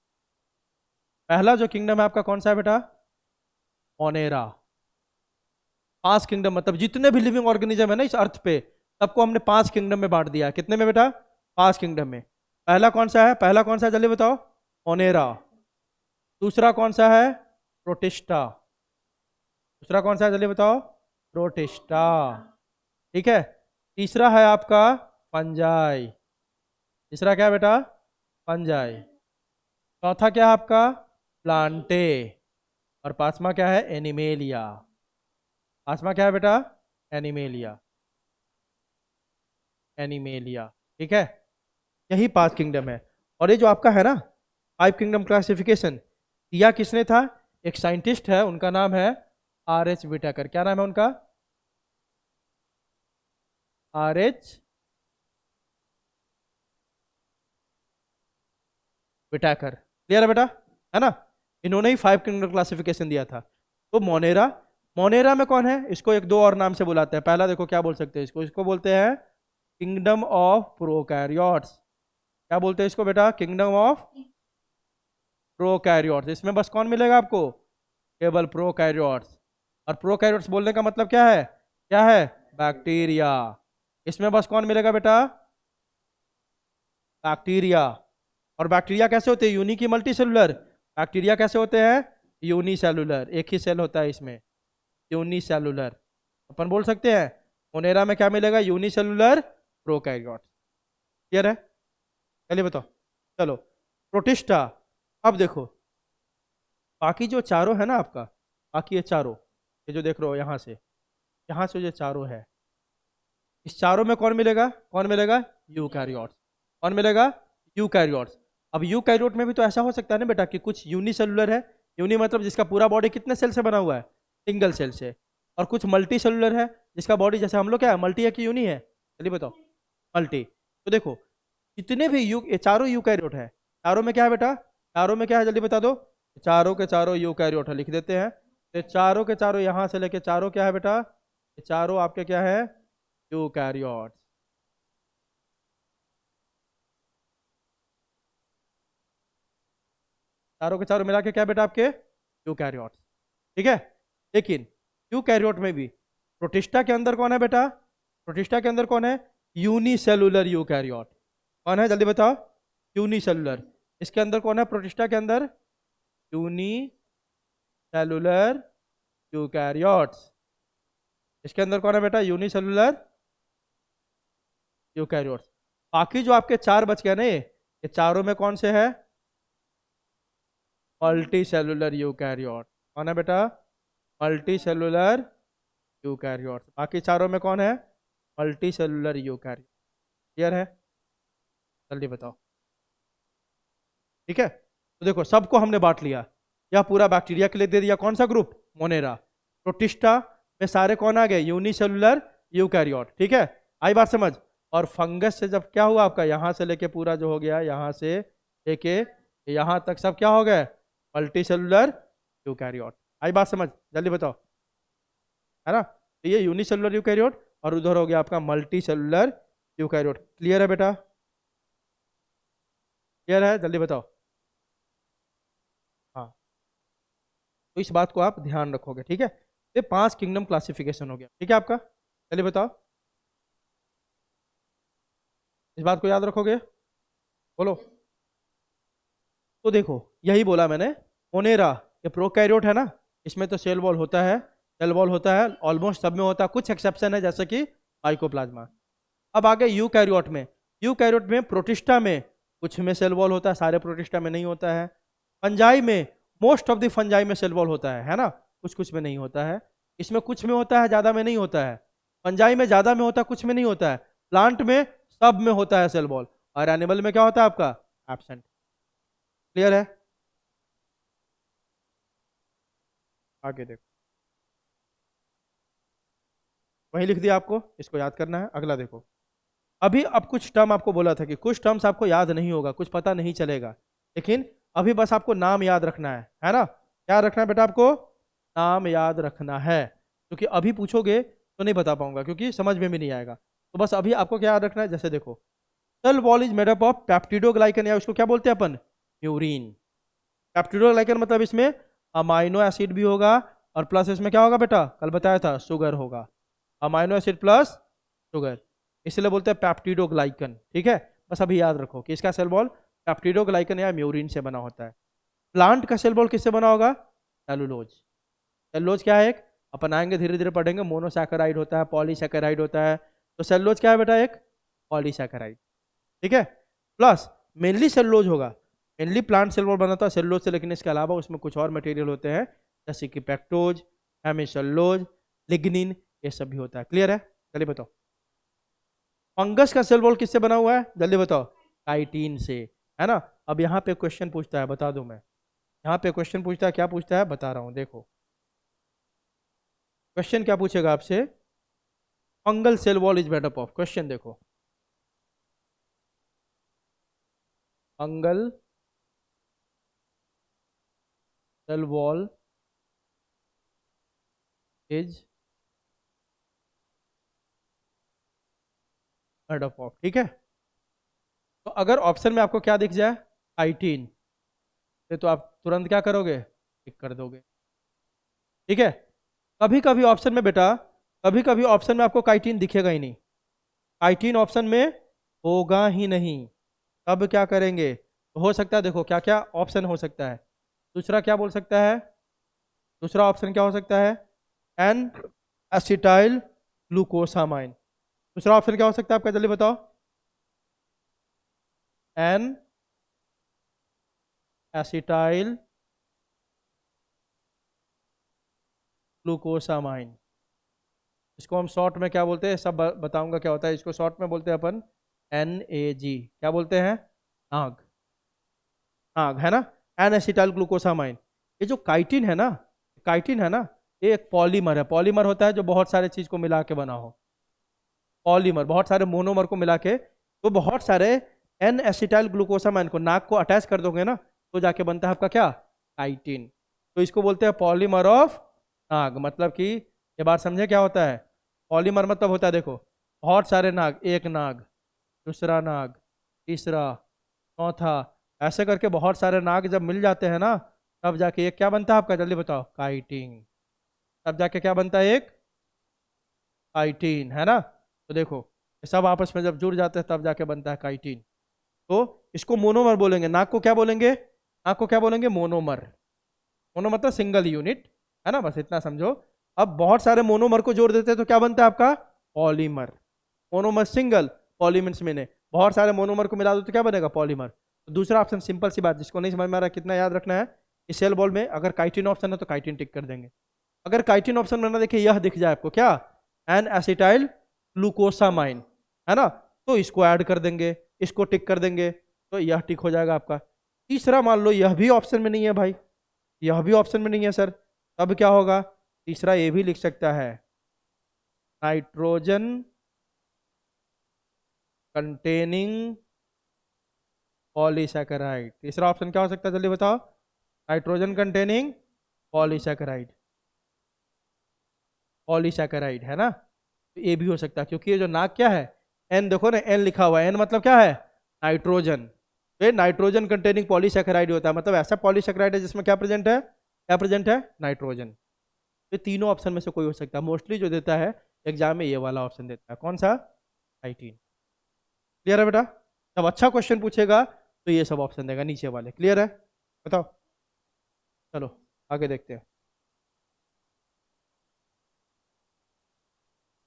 पहला जो किंगडम है आपका कौन सा है बेटा, मोनेरा। 5 किंगडम मतलब जितने भी लिविंग ऑर्गेनिज्म है ना इस अर्थ पे, सबको हमने 5 किंगडम में बांट दिया। कितने में बेटा, 5 किंगडम में। पहला कौन सा है, पहला कौन सा है जल्दी बताओ, मोनेरा। दूसरा कौन सा है, प्रोटिस्टा। दूसरा कौन सा है जल्दी बताओ, प्रोटिस्टा, ठीक है। तीसरा है आपका फंजाई। तीसरा क्या है बेटा, फंजाई। चौथा क्या है आपका, प्लांटे। और पांचवा क्या है, एनिमेलिया। पांचवा क्या है बेटा, एनिमेलिया। एनिमेलिया, ठीक है। यही 5 किंगडम है। और ये जो आपका है ना 5 किंगडम क्लासिफिकेशन, दिया किसने था, एक साइंटिस्ट है, उनका नाम है आर.एच. विटाकर। क्या नाम है उनका, आर.एच. विटाकर। क्लियर है बेटा, है ना। इन्होंने ही 5 किंगडम क्लासिफिकेशन दिया था। तो मोनेरा, मोनेरा में कौन है, इसको एक दो और नाम से बुलाते हैं। पहला देखो क्या बोल सकते हैं इसको, इसको बोलते हैं किंगडम ऑफ प्रोकैरियोट्स। क्या बोलते हैं इसको बेटा, किंगडम ऑफ प्रोकैरियोट्स। इसमें बस कौन मिलेगा आपको, केवल प्रोकैरियोट्स। और प्रोकैरियोट्स बोलने का मतलब क्या है, क्या है, बैक्टीरिया। इसमें बस कौन मिलेगा बेटा, बैक्टीरिया। और बैक्टीरिया कैसे होते हैं, यूनिक की मल्टी सेलुलर। बैक्टीरिया कैसे होते हैं, यूनिसेलुलर, एक ही सेल होता है इसमें, यूनिसेलुलर। अपन बोल सकते हैं मोनेरा में क्या मिलेगा, यूनिसेलुलर प्रोकैरियोट। क्लियर है, चलिए बताओ। चलो प्रोटिस्टा। अब देखो बाकी जो चारों है ना आपका, बाकी ये चारों, ये जो देख रहे हो यहाँ से जो चारों है, इस चारों में कौन मिलेगा, कौन मिलेगा, यूकैरियोट्स। कौन मिलेगा, यूकैरियोट्स। अब यूकैरियोट में भी तो ऐसा हो सकता है ना बेटा कि कुछ यूनिसेलुलर है, यूनि मतलब जिसका पूरा बॉडी कितने सेल से बना हुआ है, सिंगल सेल से। और कुछ मल्टी सेलुलर है जिसका बॉडी, जैसे हम लोग क्या है, मल्टी है कि यूनि है, चलिए बताओ, मल्टी। तो देखो जितने भी ये चारों यूकैरियोट है, चारों में क्या है बेटा, चारों में क्या है जल्दी बता दो, चारों के चारों यूकैरियोट है, लिख देते हैं। तो चारों के चारों यहाँ से लेके चारों क्या है बेटा, ये चारों आपके क्या है, यूकैरियोट्स। चारों के चारों मिला के क्या बेटा आपके, यूकैरियोट्स, ठीक है। लेकिन यूकैरियोट में भी प्रोटिस्टा के अंदर कौन है बेटा, प्रोटिस्टा के अंदर कौन है, यूनिसेलुलर यूकैरियोट। कौन है जल्दी बताओ, यूनिसेलुलर। इसके अंदर कौन है, प्रोटिस्टा के अंदर यूनिसेलुलर यूकैरियोट्स। इसके अंदर कौन है बेटा, यूनिसेलुलर यूकैरियोट्स। बाकी जो आपके चार बच गए ना, ये चारों में कौन से है, मल्टी सेलुलर यूकैरियोट। कौन है बेटा, मल्टी सेलुलर यूकैरियोट। बाकी चारों में कौन है, मल्टी सेलुलर यूकैरियोट। क्लियर है, जल्दी बताओ, ठीक है। तो देखो सबको हमने बांट लिया, यह पूरा बैक्टीरिया के लिए दे दिया कौन सा ग्रुप, मोनेरा। प्रोटिस्टा में सारे कौन आ गए, यूनिसेलुलर यूकैरियोट, ठीक है, आई बात समझ। और फंगस से जब क्या हुआ आपका, यहाँ से लेके पूरा जो हो गया, यहाँ से लेके यहाँ तक सब क्या हो गए, मल्टी सेलुलर यूकैरियोट। आई बात समझ? जल्दी बताओ, है ना? तो ये यूनिसेलुलर यूकैरियोट और उधर हो गया आपका मल्टी सेलुलर यूकैरियोट। क्लियर है बेटा? क्लियर है? जल्दी बताओ। हाँ, तो इस बात को आप ध्यान रखोगे, ठीक है? ये 5 किंगडम क्लासिफिकेशन हो गया, ठीक है आपका? चलिए बताओ, इस बात को याद रखोगे? बोलो। तो देखो, यही बोला मैंने, मोनेरा ये प्रोकैरियोट है ना, इसमें तो सेल वॉल होता है, सेल वॉल होता है, ऑलमोस्ट सब में होता है, कुछ एक्सेप्शन है जैसे कि माइकोप्लाज्मा। अब आगे यूकैरियोट में, यूकैरियोट में प्रोटिस्टा में कुछ में सेल वॉल होता है, सारे प्रोटिस्टा में नहीं होता है। फंजाई में, मोस्ट ऑफ द फंजाई में सेल वॉल होता है ना, कुछ कुछ में नहीं होता है। इसमें कुछ में होता है, ज्यादा में नहीं होता है। फंजाई में ज्यादा में होता है, कुछ में नहीं होता है। प्लांट में सब में होता है सेल वॉल, और एनिमल में क्या होता है आपका? एब्सेंट। क्लियर है? आगे देखो, वही लिख दिया आपको, इसको याद करना है। अगला देखो, अभी अब कुछ टर्म आपको बोला था कि कुछ टर्म्स आपको याद नहीं होगा, कुछ पता नहीं चलेगा, लेकिन अभी बस आपको नाम याद रखना है ना? क्या रखना है बेटा आपको? नाम याद रखना है, क्योंकि अभी पूछोगे तो नहीं बता पाऊंगा, क्योंकि समझ में भी नहीं आएगा। तो बस अभी आपको क्या याद रखना है, जैसे देखो, cell wall is made up of peptidoglycan, या उसको क्या बोलते हैं अपन? म्यूरिन। पेप्टिडोग्लाइकन मतलब इसमें अमाइनो एसिड भी होगा, और प्लस इसमें क्या होगा बेटा? कल बताया था, शुगर होगा। अमाइनो एसिड प्लस शुगर, इसलिए बोलते हैं पेप्टिडोग्लाइकन, ठीक है? बस अभी याद रखो कि इसका सेल वॉल पेप्टिडोग्लाइकन या म्यूरिन से बना होता है। प्लांट का सेल वॉल किससे बना होगा? सेलुलोज। सेलुलोज क्या है? एक अपन आएंगे धीरे धीरे पढ़ेंगे, मोनोसैकेराइड होता है, पॉलीसैकेराइड होता है। तो सेलुलोज क्या है बेटा? एक पॉलीसैकेराइड, ठीक है? प्लस मेनली सेलुलोज होगा, मेनली प्लांट सेल वॉल बनाता है सेलुलोज से, लेकिन इसके अलावा उसमें कुछ और मटेरियल होते हैं, जैसे कि पेक्टोज, हेमिसेलुलोज, लिग्निन, ये सब भी होता है। क्लियर है? चलिए बताओ, फंगस का सेल वॉल किससे बना हुआ है? जल्दी बताओ। काइटिन से, है ना? अब यहाँ पे क्वेश्चन पूछता है, बता दूं मैं, यहाँ पे क्वेश्चन पूछता है, क्या पूछता है बता रहा हूँ, देखो क्वेश्चन क्या पूछेगा आपसे। Fungal cell wall is made up of, question देखो, fungal cell wall is made up of, ठीक है? तो अगर ऑप्शन में आपको क्या दिख जाए? काइटिन, तो आप तुरंत क्या करोगे? टिक कर दोगे, ठीक है? कभी कभी ऑप्शन में बेटा, कभी कभी ऑप्शन में आपको काइटिन दिखेगा ही नहीं, काइटिन ऑप्शन में होगा ही नहीं, तब क्या करेंगे? तो हो सकता है, देखो क्या क्या ऑप्शन हो सकता है। दूसरा क्या बोल सकता है? दूसरा ऑप्शन क्या हो सकता है? N acetyl glucosamine. दूसरा ऑप्शन क्या हो सकता है आपका? जल्दी बताओ। एन एसिटाइल ग्लूकोसामाइन, इसको हम शॉर्ट में क्या बोलते हैं, सब बताऊंगा क्या होता है। इसको शॉर्ट में बोलते हैं अपन NAG, क्या बोलते हैं? नाग, नाग, है ना? N acetyl glucosamine. ये जो काइटिन है ना, काइटिन है ना, ये एक पॉलीमर है। पॉलीमर होता है जो बहुत सारे चीज को मिला के बना हो, पॉलीमर, बहुत सारे मोनोमर को मिला के, तो बहुत सारे एन एसिटाइल ग्लूकोसामाइन को नाक को अटैच कर दोगे ना, तो जाके बनता है आपका क्या? काइटिन। तो इसको बोलते हैं पॉलीमर ऑफ नाग। मतलब कि ये बात समझे क्या होता है? पॉलीमर मतलब होता है, देखो, बहुत सारे नाग, एक नाग, दूसरा नाग, तीसरा, चौथा, ऐसे करके बहुत सारे नाग जब मिल जाते हैं ना, तब जाके एक क्या बनता है आपका? जल्दी बताओ। काइटिन। तब जाके क्या बनता है? एक काइटिन, है ना? तो देखो, ये सब आपस में जब जुड़ जाते हैं तब जाके बनता है काइटिन। तो इसको मोनोमर बोलेंगे, नाक को क्या बोलेंगे? नाक को क्या बोलेंगे? मोनोमर। मोनो मतलब सिंगल यूनिट, है ना? बस इतना समझो। अब बहुत सारे मोनोमर को जोड़ देते हैं तो क्या बनता है आपका? पॉलीमर। मोनोमर सिंगल, पॉलीमर्स में ने बहुत सारे मोनोमर को मिला दो तो क्या बनेगा? पॉलीमर। तो दूसरा ऑप्शन, सिंपल सी बात, जिसको नहीं समझ में आ रहा कितना याद रखना है, इस सेल बॉल में अगर काइटिन ऑप्शन है तो काइटिन टिक कर देंगे। अगर काइटिन ऑप्शन में ना देखिए, यह दिख जाए आपको, क्या? एन एसिटाइल ग्लूकोसामाइन, है ना? तो इसको ऐड कर देंगे, इसको टिक कर देंगे, तो यह टिक हो जाएगा आपका। तीसरा मान लो यह भी ऑप्शन में नहीं है भाई, यह भी ऑप्शन में नहीं है सर, तब क्या होगा? तीसरा ये भी लिख सकता है, नाइट्रोजन कंटेनिंग पॉलीसैकेराइड। तीसरा ऑप्शन क्या हो सकता है? जल्दी बताओ। नाइट्रोजन कंटेनिंग पॉलीसैकेराइड, पॉलीसैकेराइड है ना। तो ये भी हो सकता है, क्योंकि ये जो नाक क्या है, एन, देखो ना एन लिखा हुआ है, एन मतलब क्या है, नाइट्रोजन। तो ये नाइट्रोजन कंटेनिंग पॉलीसैकेराइड होता है, मतलब ऐसा पॉलीसैकेराइड है जिसमें क्या प्रेजेंट है, क्या प्रेजेंट है, नाइट्रोजन। ये तीनों ऑप्शन में से कोई हो सकता है, मोस्टली जो देता है एग्जाम में ये वाला ऑप्शन देता है, कौन सा, 19। क्लियर है बेटा, जब अच्छा क्वेश्चन पूछेगा तो ये सब ऑप्शन देगा नीचे वाले। क्लियर है, बताओ, चलो आगे देखते हैं।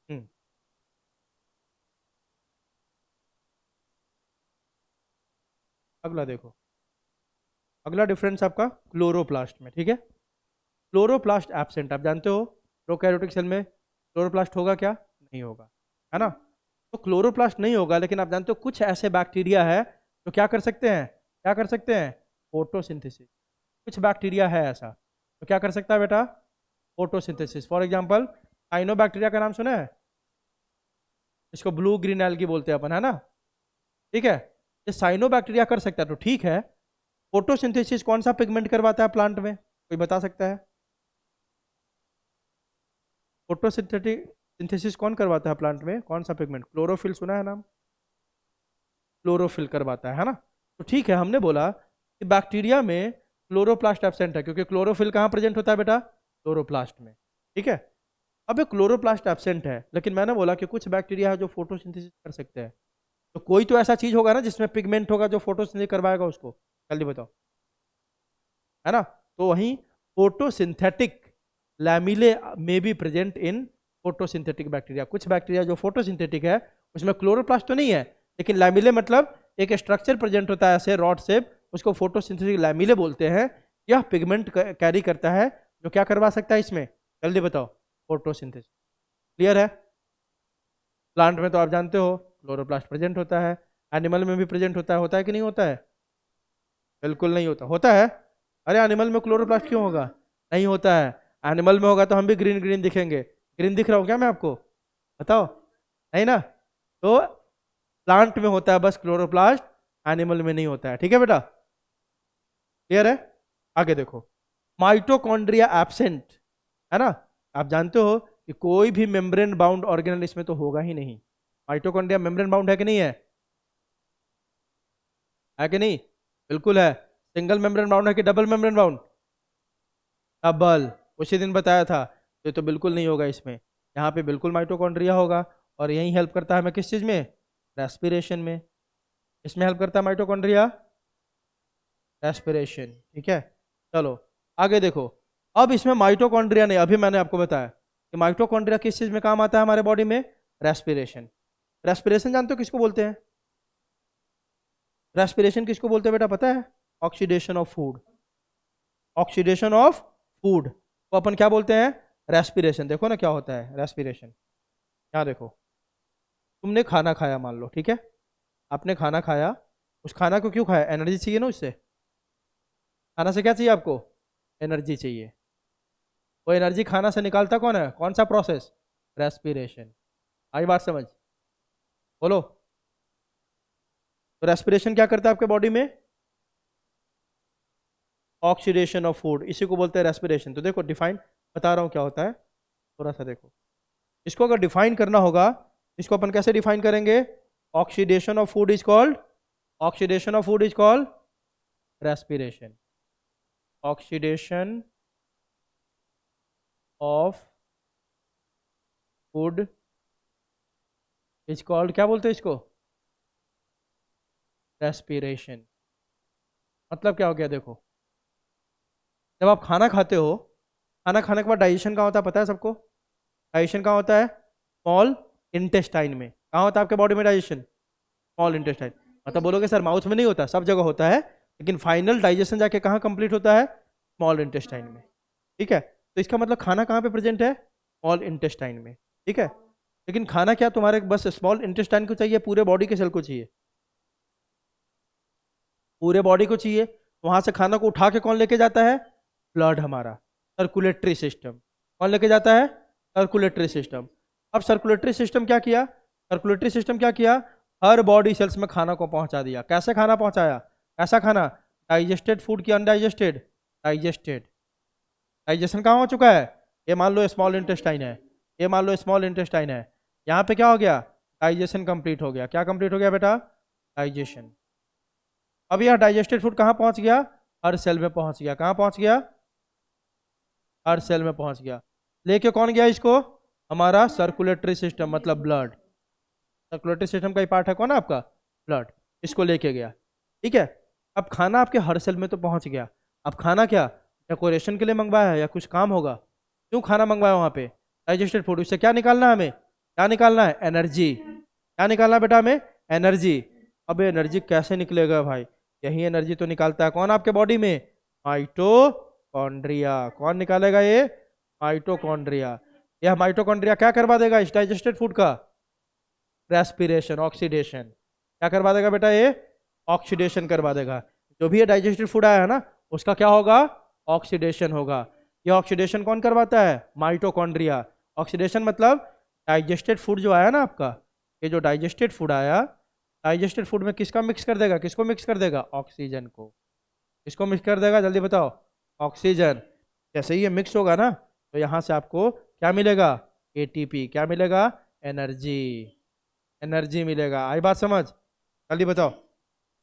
हम्म, अगला देखो, अगला डिफरेंस आपका क्लोरोप्लास्ट में, ठीक है। क्लोरोप्लास्ट एब्सेंट, आप जानते हो प्रोकैरियोटिक सेल में क्लोरोप्लास्ट होगा क्या, नहीं होगा, है ना। तो क्लोरोप्लास्ट नहीं होगा, लेकिन आप जानते हो कुछ ऐसे बैक्टीरिया है जो क्या कर सकते हैं, क्या कर सकते हैं, फोटोसिंथेसिस। कुछ बैक्टीरिया है ऐसा तो क्या कर सकता है बेटा, photosynthesis. For example cyanobacteria का नाम सुना है, इसको ब्लू ग्रीन एल्गी बोलते हैं अपन, है ना, ठीक है। ये साइनो बैक्टीरिया कर सकता है, तो ठीक है। फोटोसिंथेसिस कौन सा पिगमेंट करवाता है प्लांट में, कोई बता सकता है, फोटोसिंथेटिक सिंथेसिस कौन करवाता है प्लांट में, कौन सा पिगमेंट, क्लोरोफिल सुना है नाम, क्लोरोफिल करवाता है ना। तो ठीक है, हमने बोला कि बैक्टीरिया में क्लोरोप्लास्ट एब्सेंट है, क्योंकि क्लोरोफिल कहाँ प्रेजेंट होता है बेटा, क्लोरोप्लास्ट में, ठीक है। अब ये क्लोरोप्लास्ट एब्सेंट है, लेकिन मैंने बोला कि कुछ बैक्टीरिया है जो फोटोसिंथेसिस कर सकते हैं, तो कोई तो ऐसा चीज होगा ना जिसमें पिगमेंट होगा जो फोटोसिंथेसिस करवाएगा उसको, जल्दी बताओ, है ना। तो वहीं फोटोसिंथेटिक लैमिले में भी प्रेजेंट इन फोटोसिंथेटिक बैक्टीरिया, कुछ बैक्टीरिया जो फोटोसिंथेटिक है उसमें क्लोरोप्लास्ट तो नहीं है, लेकिन लैमिले मतलब एक स्ट्रक्चर प्रेजेंट होता है ऐसे रॉड शेप, उसको फोटोसिंथेटिक लैमिले बोलते हैं। यह पिगमेंट कैरी करता है जो क्या करवा सकता है इसमें, जल्दी बताओ, फोटोसिंथेसिस। क्लियर है। प्लांट में तो आप जानते हो क्लोरोप्लास्ट प्रेजेंट होता है, एनिमल में भी प्रेजेंट होता है कि नहीं होता है, बिल्कुल नहीं होता, होता है। अरे एनिमल में क्लोरोप्लास्ट क्यों होगा, नहीं होता है। एनिमल में होगा तो हम भी ग्रीन ग्रीन दिखेंगे, ग्रीन दिख रहा हूँ क्या मैं आपको, बताओ, नहीं ना। तो प्लांट में होता है बस क्लोरोप्लास्ट, एनिमल में नहीं होता है, ठीक है बेटा, क्लियर है। आगे देखो, माइटोकॉन्ड्रिया एब्सेंट, है ना। आप जानते हो कि कोई भी मेम्ब्रेन बाउंड ऑर्गेनल इसमें तो होगा ही नहीं। माइटोकॉन्ड्रिया मेम्ब्रेन बाउंड है कि नहीं है कि नहीं, बिल्कुल है। सिंगल मेम्ब्रेन बाउंड है कि डबल मेम्ब्रेन बाउंड, डबल, उसी दिन बताया था। ये तो बिल्कुल नहीं होगा इसमें, यहाँ पे बिल्कुल माइटोकॉन्ड्रिया होगा। और यही हेल्प करता है हमें किस चीज़ में, रेस्पिरेशन में। इसमें हेल्प करता है माइटोकॉन्ड्रिया, रेस्पिरेशन, ठीक है। चलो आगे देखो, अब इसमें माइटोकॉन्ड्रिया नहीं, अभी मैंने आपको बताया कि माइटोकॉन्ड्रिया किस चीज़ में काम आता है हमारे बॉडी में, रेस्पिरेशन। रेस्पिरेशन जानते हो किसको बोलते हैं, रेस्पिरेशन किसको बोलते हैं बेटा पता है, oxidation of food, oxidation of food को अपन क्या बोलते हैं, रेस्पिरेशन। देखो ना क्या होता है रेस्पिरेशन, यहाँ देखो, तुमने खाना खाया मान लो, ठीक है, आपने खाना खाया, उस खाना को क्यों खाया, एनर्जी चाहिए ना उससे, खाना से क्या चाहिए आपको, एनर्जी चाहिए। वो एनर्जी खाना से निकालता कौन है, कौन सा प्रोसेस, रेस्पिरेशन। आई बात समझ, बोलो। तो रेस्पिरेशन क्या करता है आपके बॉडी में, ऑक्सीडेशन ऑफ फूड, इसी को बोलते हैं रेस्पिरेशन। तो देखो डिफाइन बता रहा हूँ क्या होता है, थोड़ा सा देखो, इसको अगर डिफाइन करना होगा, इसको अपन कैसे डिफाइन करेंगे, oxidation of food is called, oxidation of food is called respiration, oxidation of food is called, क्या बोलते हैं इसको, रेस्पिरेशन। मतलब क्या हो गया देखो, जब आप खाना खाते हो, खाना खाने के बाद डाइजेशन कहाँ होता है पता है सबको, डाइजेशन कहाँ होता है, स्मॉल इंटेस्टाइन में। कहाँ होता है आपके बॉडी में डाइजेशन, स्मॉल इंटेस्टाइन। मतलब बोलोगे सर माउथ में नहीं होता, सब जगह होता है, लेकिन फाइनल डाइजेशन जाके कहाँ कंप्लीट होता है, स्मॉल इंटेस्टाइन में, ठीक है। तो इसका मतलब खाना कहाँ पे प्रेजेंट है, स्मॉल इंटेस्टाइन में, ठीक है। लेकिन खाना क्या तुम्हारे बस स्मॉल इंटेस्टाइन को चाहिए, पूरे बॉडी के सेल को चाहिए, पूरे बॉडी को चाहिए। वहां से खाना को उठा के कौन लेके जाता है, ब्लड, हमारा सर्कुलेटरी सिस्टम। कौन लेके जाता है, सर्कुलेटरी सिस्टम। अब सर्कुलेटरी सिस्टम क्या किया, सर्कुलेटरी सिस्टम क्या किया, हर बॉडी सेल्स में खाना को पहुंचा दिया। कैसे खाना पहुंचाया, ऐसा खाना, डाइजेस्टेड फूड की अनडाइजेस्टेड, डाइजेस्टेड। डाइजेशन कहाँ हो चुका है? ये मान लो स्मॉल इंटेस्टाइन है, ये मान लो स्मॉल इंटेस्टाइन है, यहाँ पे क्या हो गया? डाइजेशन कंप्लीट हो गया। क्या कंप्लीट हो गया बेटा? डाइजेशन। अब यह डाइजेस्टेड फूड कहाँ पहुंच गया? हर सेल में पहुंच गया। कहाँ पहुंच गया? हर सेल में पहुंच गया। लेके कौन गया इसको? हमारा सर्कुलेटरी सिस्टम, मतलब ब्लड। सर्कुलेटरी सिस्टम का ही पार्ट है कौन? आपका ब्लड। इसको लेके गया। ठीक है। अब खाना आपके हर सेल में तो पहुंच गया। अब खाना क्या डेकोरेशन के लिए मंगवाया है या कुछ काम होगा? क्यों खाना मंगवाया वहां पे? Digested food. उससे क्या निकालना है हमें? क्या निकालना है? एनर्जी। क्या निकालना है बेटा हमें? एनर्जी। अब एनर्जी कैसे निकलेगा भाई? यही एनर्जी तो निकालता है कौन आपके बॉडी में? माइटोकॉन्ड्रिया। कौन निकालेगा ये? माइटोकॉन्ड्रिया। यह माइटोकॉन्ड्रिया क्या करवा देगा इस डाइजेस्टेड फूड का? Respiration, oxidation. क्या करवा देगा बेटा ये? ऑक्सीडेशन करवा देगा। जो भी ये डाइजेस्टेड फूड आया है ना, उसका क्या होगा? ऑक्सीडेशन होगा। ये ऑक्सीडेशन कौन करवाता है? माइटोकॉन्ड्रिया। ऑक्सीडेशन मतलब डाइजेस्टेड फूड जो आया ना आपका, ये जो डाइजेस्टेड फूड आया, डाइजेस्टेड फूड में किसका मिक्स कर देगा? किसको मिक्स कर देगा? ऑक्सीजन को। किसको मिक्स कर देगा? जल्दी बताओ। ऑक्सीजन। जैसे ही ये मिक्स होगा ना, तो यहाँ से आपको क्या मिलेगा? एटीपी। क्या मिलेगा? एनर्जी। एनर्जी मिलेगा। आई बात समझ? जल्दी बताओ।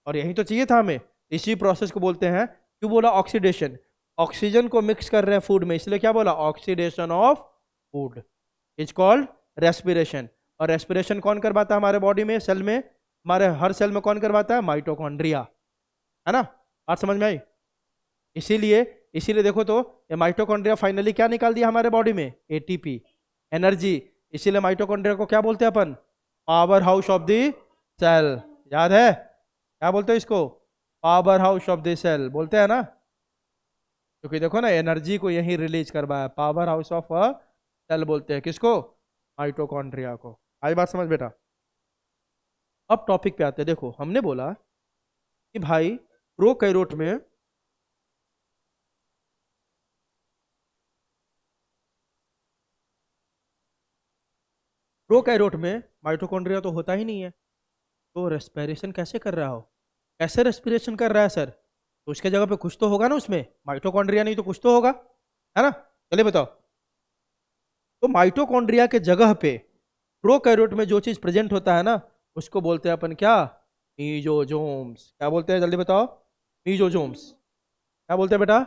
और यही तो चाहिए था हमें। इसी प्रोसेस को बोलते हैं, क्यों बोला ऑक्सीडेशन? ऑक्सीजन को मिक्स कर रहे हैं फूड में, इसलिए क्या बोला? Oxidation of food is called respiration. और रेस्पिरेशन कौन करवाता है हमारे बॉडी में, सेल में? हमारे हर सेल में कौन करवाता है? माइटोकॉन्ड्रिया। है ना? बात समझ में आई? इसीलिए इसीलिए देखो तो, ये माइटोकॉन्ड्रिया फाइनली क्या निकाल दिया हमारे बॉडी में? ATP, energy. इसीलिए माइटोकॉन्ड्रिया को क्या बोलते हैं अपन? Power house of the cell. याद है? क्या बोलते हैं इसको? Power house of the cell बोलते हैं ना, क्योंकि देखो ना एनर्जी को यही रिलीज करवाया। Power house of a cell बोलते हैं किसको? माइटोकॉन्ड्रिया को। आई बात समझ बेटा? अब टॉपिक पे आते हैं। देखो हमने बोला कि भाई प्रोकैरियोट में प्रोकैरियोट में माइटोकॉन्ड्रिया तो होता ही नहीं है। तो रेस्पिरेशन कैसे कर रहा हो? कैसे रेस्पिरेशन कर रहा है सर? तो उसके जगह पे कुछ तो होगा ना उसमें, माइटोकॉन्ड्रिया नहीं तो कुछ तो होगा, है ना? चलिए बताओ। तो माइटोकॉन्ड्रिया के जगह पे प्रोकैरियोट में जो चीज प्रेजेंट होता है ना, उसको बोलते हैं अपन क्या? मीजोजोम्स। क्या बोलते हैं? जल्दी बताओ। मीजोजोम्स। क्या बोलते हैं बेटा?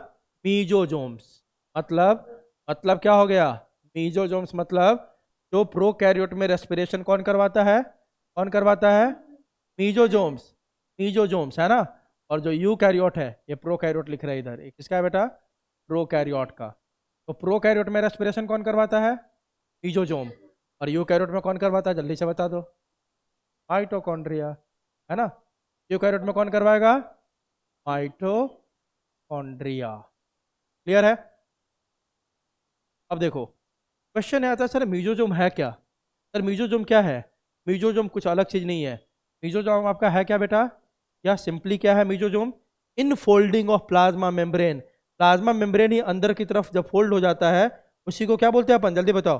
मीजोजोम्स। मतलब मतलब क्या हो गया? मीजोजोम्स मतलब जो प्रोकैरियोट में रेस्पिरेशन कौन करवाता है? कौन करवाता है? मीजोजोम्स। मीजोजोम्स है ना? और जो यूकैरियोट है, ये प्रोकैरियोट लिख रहे हैं इधर, ये किसका है बेटा? प्रोकैरियोट का। तो प्रोकैरियोट में रेस्पिरेशन कौन करवाता है? मीजोजोम। और यूकैरियोट में कौन करवाता है? जल्दी से बता दो। माइटोकॉन्ड्रिया। है ना? यूकैरियोट में कौन करवाएगा? माइटोकॉन्ड्रिया। क्लियर है? अब देखो क्वेश्चन आता है सर मीजोजोम है क्या? सर मीजोजोम क्या है? मीजोजोम कुछ अलग चीज नहीं है। मीजोजोम आपका है क्या बेटा? या सिंपली क्या है mesosome? Infolding of plasma membrane. Plasma membrane ही अंदर की तरफ जब फोल्ड हो जाता है, उसी को क्या बोलते हैं अपन? जल्दी बताओ।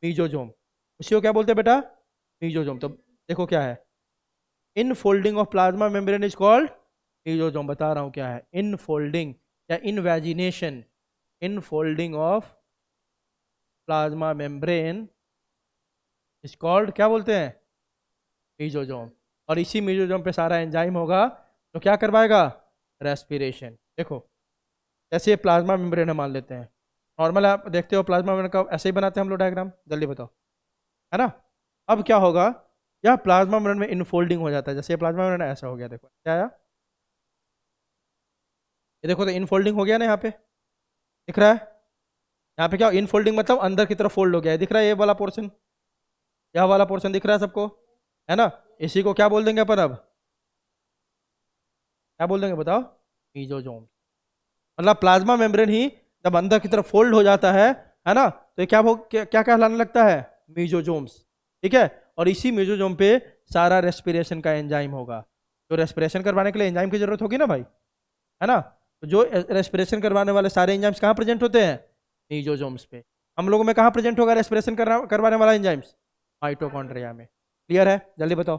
मीजोजोम। उसी को क्या बोलते हैं बेटा? मीजोजोम। तो देखो क्या है, infolding of plasma membrane is called mesosome. बता रहा हूं क्या है। इन फोल्डिंग या invagination, infolding of plasma membrane is called क्या बोलते हैं? मीजोजोम। और इसी मीजोजोम पे सारा एंजाइम होगा, तो क्या करवाएगा? रेस्पिरेशन। देखो जैसे ये प्लाज्मा मेम्ब्रेन है मान लेते हैं, नॉर्मल आप देखते हो प्लाज्मा मेम्ब्रेन का ऐसे ही बनाते हैं हम लोग डायग्राम। जल्दी बताओ। है ना? अब क्या होगा? यह प्लाज्मा मेम्ब्रेन में इनफोल्डिंग हो जाता है। जैसे ये प्लाज्मा मेम्ब्रेन ऐसा हो गया, देखो क्या आया? ये देखो तो इनफोल्डिंग हो गया ना, यहाँ पे दिख रहा है। यहाँ पे क्या इनफोल्डिंग मतलब अंदर की तरफ फोल्ड हो गया है, दिख रहा है? ये वाला पोर्शन, यह वाला पोर्शन दिख रहा है सबको, है ना? इसी को क्या बोल देंगे अपन अब? क्या बोल देंगे बताओ? मीजोजोम। मतलब प्लाज्मा मेम्ब्रेन ही जब अंदर की तरफ फोल्ड हो जाता है ना, तो ये क्या कहलाने लगता है? मीजोजोम्स। ठीक है। और इसी मीजोजोम पे सारा रेस्पिरेशन का एंजाइम होगा। तो रेस्पिरेशन करवाने के लिए एंजाइम की जरूरत होगी ना भाई, है ना? तो जो रेस्पिरेशन करवाने वाले सारे एंजाइम्स कहाँ प्रेजेंट होते हैं? मीजोजोम्स पे। हम लोगों में कहाँ प्रेजेंट होगा रेस्पिरेशन करवाने वाला एंजाइम्स? माइटोकॉन्ड्रिया में। क्लियर है? जल्दी बताओ।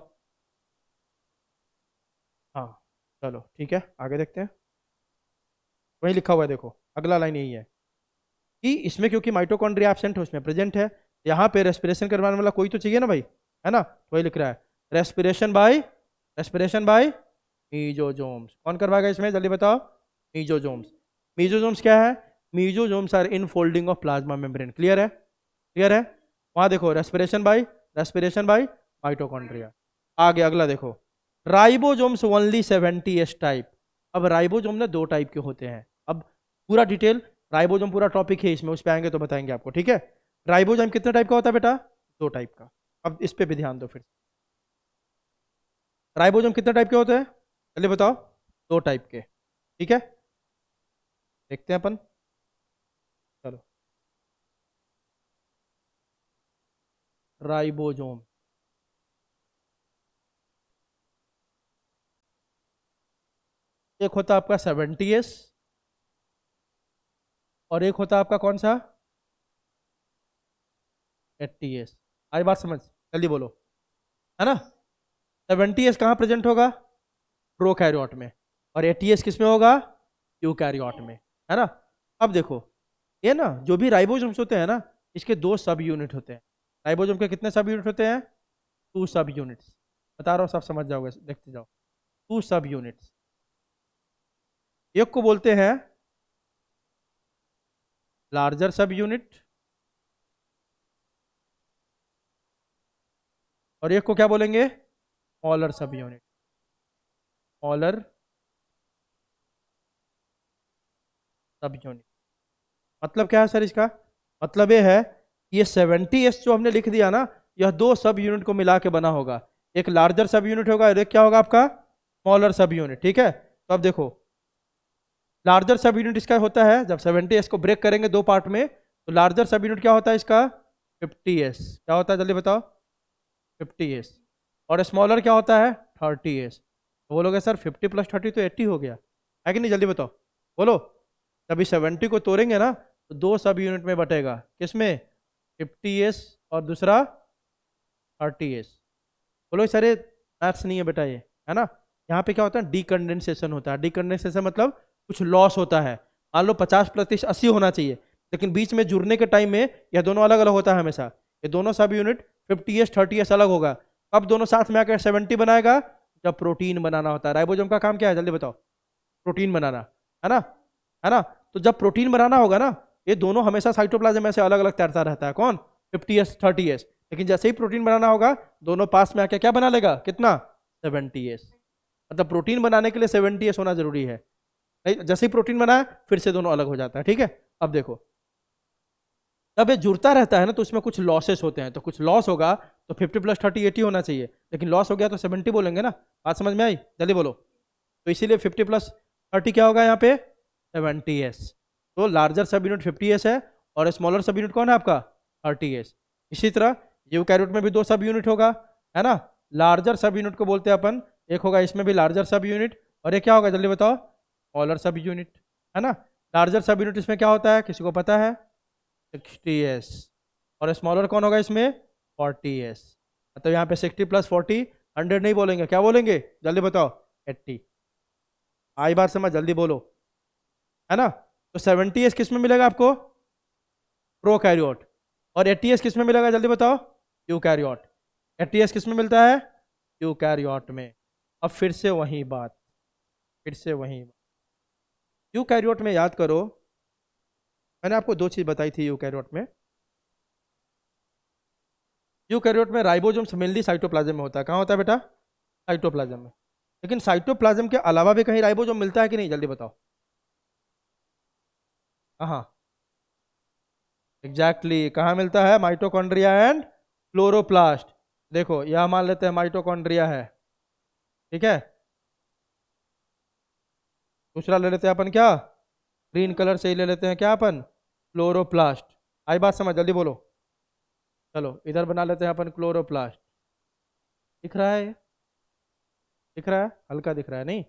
हाँ चलो ठीक है, आगे देखते हैं। वही लिखा हुआ है, देखो अगला लाइन यही है कि इसमें क्योंकि माइटोकॉन्ड्रिया एब्सेंट है उसमें प्रेजेंट है, यहाँ पे रेस्पिरेशन करवाने वाला कोई तो चाहिए ना भाई, है ना, वही लिख रहा है रेस्पिरेशन बाय मीजोजोम्स। कौन करवाएगा इसमें, जल्दी बताओ, मीजोजोम्स। मीजोजोम्स क्या है, mesosomes are infolding of plasma membrane. Clear है, क्लियर है। वहां देखो रेस्पिरेशन बाय माइटोकॉन्ड्रिया। आगे अगला देखो, राइबोसोम्स ओनली 70s टाइप। अब राइबोसोम ना दो टाइप के होते हैं। अब पूरा डिटेल, राइबोसोम पूरा टॉपिक है इसमें, उस पे आएंगे तो बताएंगे आपको, ठीक है। राइबोसोम कितने टाइप का होता है बेटा, दो टाइप का। अब इस पे भी ध्यान दो फिर। राइबोसोम कितने टाइप के होते हैं, जल्दी बताओ, दो टाइप के, ठीक है। देखते हैं अपन, चलो। राइबोसोम, एक होता है आपका 70s और एक होता है आपका कौन सा, 80s। आई बात समझ, जल्दी बोलो, है ना। 70s कहाँ प्रेजेंट होगा, प्रोकैरियोट में, और 80s किस में होगा, यूकैरियोट में, है ना। अब देखो, ये ना जो भी राइबोसोम्स होते हैं ना, इसके दो सब यूनिट होते हैं। राइबोसोम के कितने सब यूनिट होते हैं, टू सब यूनिट्स। बता रहा हूँ, सब समझ जाओगे, देखते जाओ। टू सब यूनिट्स, एक को बोलते हैं लार्जर सब यूनिट और एक को क्या बोलेंगे, स्मॉलर सब यूनिट। स्मॉलर सब यूनिट मतलब क्या है सर इसका, मतलब ये है, ये 70s जो हमने लिख दिया ना, यह दो सब यूनिट को मिला के बना होगा। एक लार्जर सब यूनिट होगा और एक क्या होगा आपका, स्मॉलर सब यूनिट, ठीक है। तो अब देखो, लार्जर सब यूनिट इसका होता है, जब 70s को ब्रेक करेंगे दो पार्ट में, तो लार्जर सब यूनिट क्या होता है इसका, 50s। क्या होता है जल्दी बताओ, 50s। और स्मॉलर क्या होता है, 30s। तो बोलोगे सर 50 + 30 तो 80 हो गया, है कि नहीं, जल्दी बताओ, बोलो। तभी 70 को तोड़ेंगे ना, तो दो सब यूनिट में बटेगा, किसमें, 50s और दूसरा 30s। बोलो सर ये मैथ्स नहीं है बेटा ये, है ना। यहाँ पे क्या होता है, डीकंडेंसेशन होता है। डीकंडेंसेशन मतलब कुछ लॉस होता है। मान लो 50 + 80 होना चाहिए, लेकिन बीच में जुड़ने के टाइम में यह दोनों अलग अलग होता है हमेशा। ये दोनों सब यूनिट 50s 30s अलग होगा। अब दोनों साथ में आकर 70 बनाएगा, जब प्रोटीन बनाना होता है। राइबोसोम का काम क्या है, जल्दी बताओ, प्रोटीन बनाना, है ना, है ना। तो जब प्रोटीन बनाना होगा ना, ये दोनों हमेशा साइटोप्लाज्म में से अलग अलग तैरता रहता है। कौन, 50s 30s। लेकिन जैसे ही प्रोटीन बनाना होगा, दोनों पास में आके क्या बना लेगा, कितना, 70s। मतलब प्रोटीन बनाने के लिए 70s होना जरूरी है। जैसे ही प्रोटीन बनाया फिर से दोनों अलग हो जाता है, ठीक है। अब देखो, जब ये जुड़ता रहता है ना, तो उसमें कुछ लॉसेस होते हैं। तो कुछ लॉस होगा, तो 50 + 30 80 होना चाहिए, लेकिन लॉस हो गया तो 70 बोलेंगे ना। बात समझ में आई, जल्दी बोलो। तो इसीलिए 50 + 30 क्या होगा यहाँ पे, 70s। तो लार्जर सब यूनिट 50s है, और स्मॉलर सब यूनिट कौन है आपका, 30s। इसी तरह यूकैरियोट में भी दो सब यूनिट होगा, है ना। लार्जर सब यूनिट को बोलते हैं अपन, एक होगा इसमें भी लार्जर सब यूनिट, और एक क्या होगा जल्दी बताओ, स्मॉलर सब यूनिट, है ना। लार्जर सब यूनिट इसमें क्या होता है, किसी को पता है, 60s। और स्मॉलर कौन होगा इसमें, 40s। मतलब यहाँ पे 60 + 40 100 नहीं बोलेंगे, क्या बोलेंगे, जल्दी बताओ, 80। आई बात समझ, जल्दी बोलो, है ना। तो 70s किस में मिलेगा आपको, प्रोकैरियोट। और 80s किस में मिलेगा, जल्दी बताओ, यूकैरियोट। 80s किस में मिलता है, यूकैरियोट में। अब फिर से वही बात, फिर से वही बात। यूकैरियोट में याद करो, मैंने आपको दो चीज बताई थी यूकैरियोट में। यूकैरियोट में राइबोसोम्स मेनली साइटोप्लाज्म में होता है। कहाँ होता है बेटा, साइटोप्लाज्म में। लेकिन साइटोप्लाज्म के अलावा भी कहीं राइबोसोम मिलता है कि नहीं, जल्दी बताओ। हाँ, एग्जैक्टली कहाँ मिलता है, माइटोकॉन्ड्रिया एंड क्लोरोप्लास्ट। देखो यह मान लेते हैं माइटोकॉन्ड्रिया है, ठीक है। दूसरा ले लेते हैं अपन क्या, ग्रीन कलर से ही ले लेते हैं क्या अपन, क्लोरोप्लास्ट। आई बात समझ, जल्दी बोलो। चलो इधर बना लेते हैं अपन क्लोरोप्लास्ट। दिख रहा है, दिख रहा है, हल्का दिख रहा है नहीं।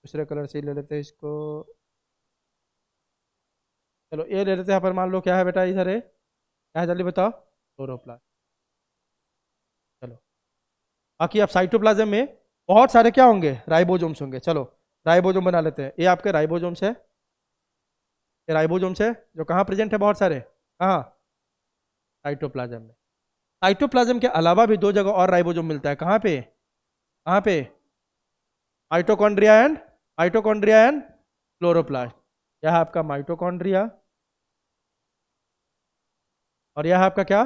दूसरे कलर से ही ले लेते हैं इसको। चलो ये ले लेते हैं अपन, मान लो क्या है बेटा इधर है, क्या है जल्दी बताओ, क्लोरोप्लास्ट। चलो, बाकी अब साइटोप्लाज्म में बहुत सारे क्या होंगे, राइबोसोम्स होंगे। चलो राइबोसोम बना लेते हैं। ये आपके राइबोसोम्स है, ये राइबोसोम्स है जो कहाँ प्रेजेंट है, बहुत सारे, कहाँ, साइटोप्लाज्म में। साइटोप्लाज्म के अलावा भी दो जगह और राइबोसोम मिलता है, कहाँ पे, कहाँ पे, माइटोकॉन्ड्रिया एंड क्लोरोप्लास्ट। यह है आपका माइटोकॉन्ड्रिया और यह है आपका क्या,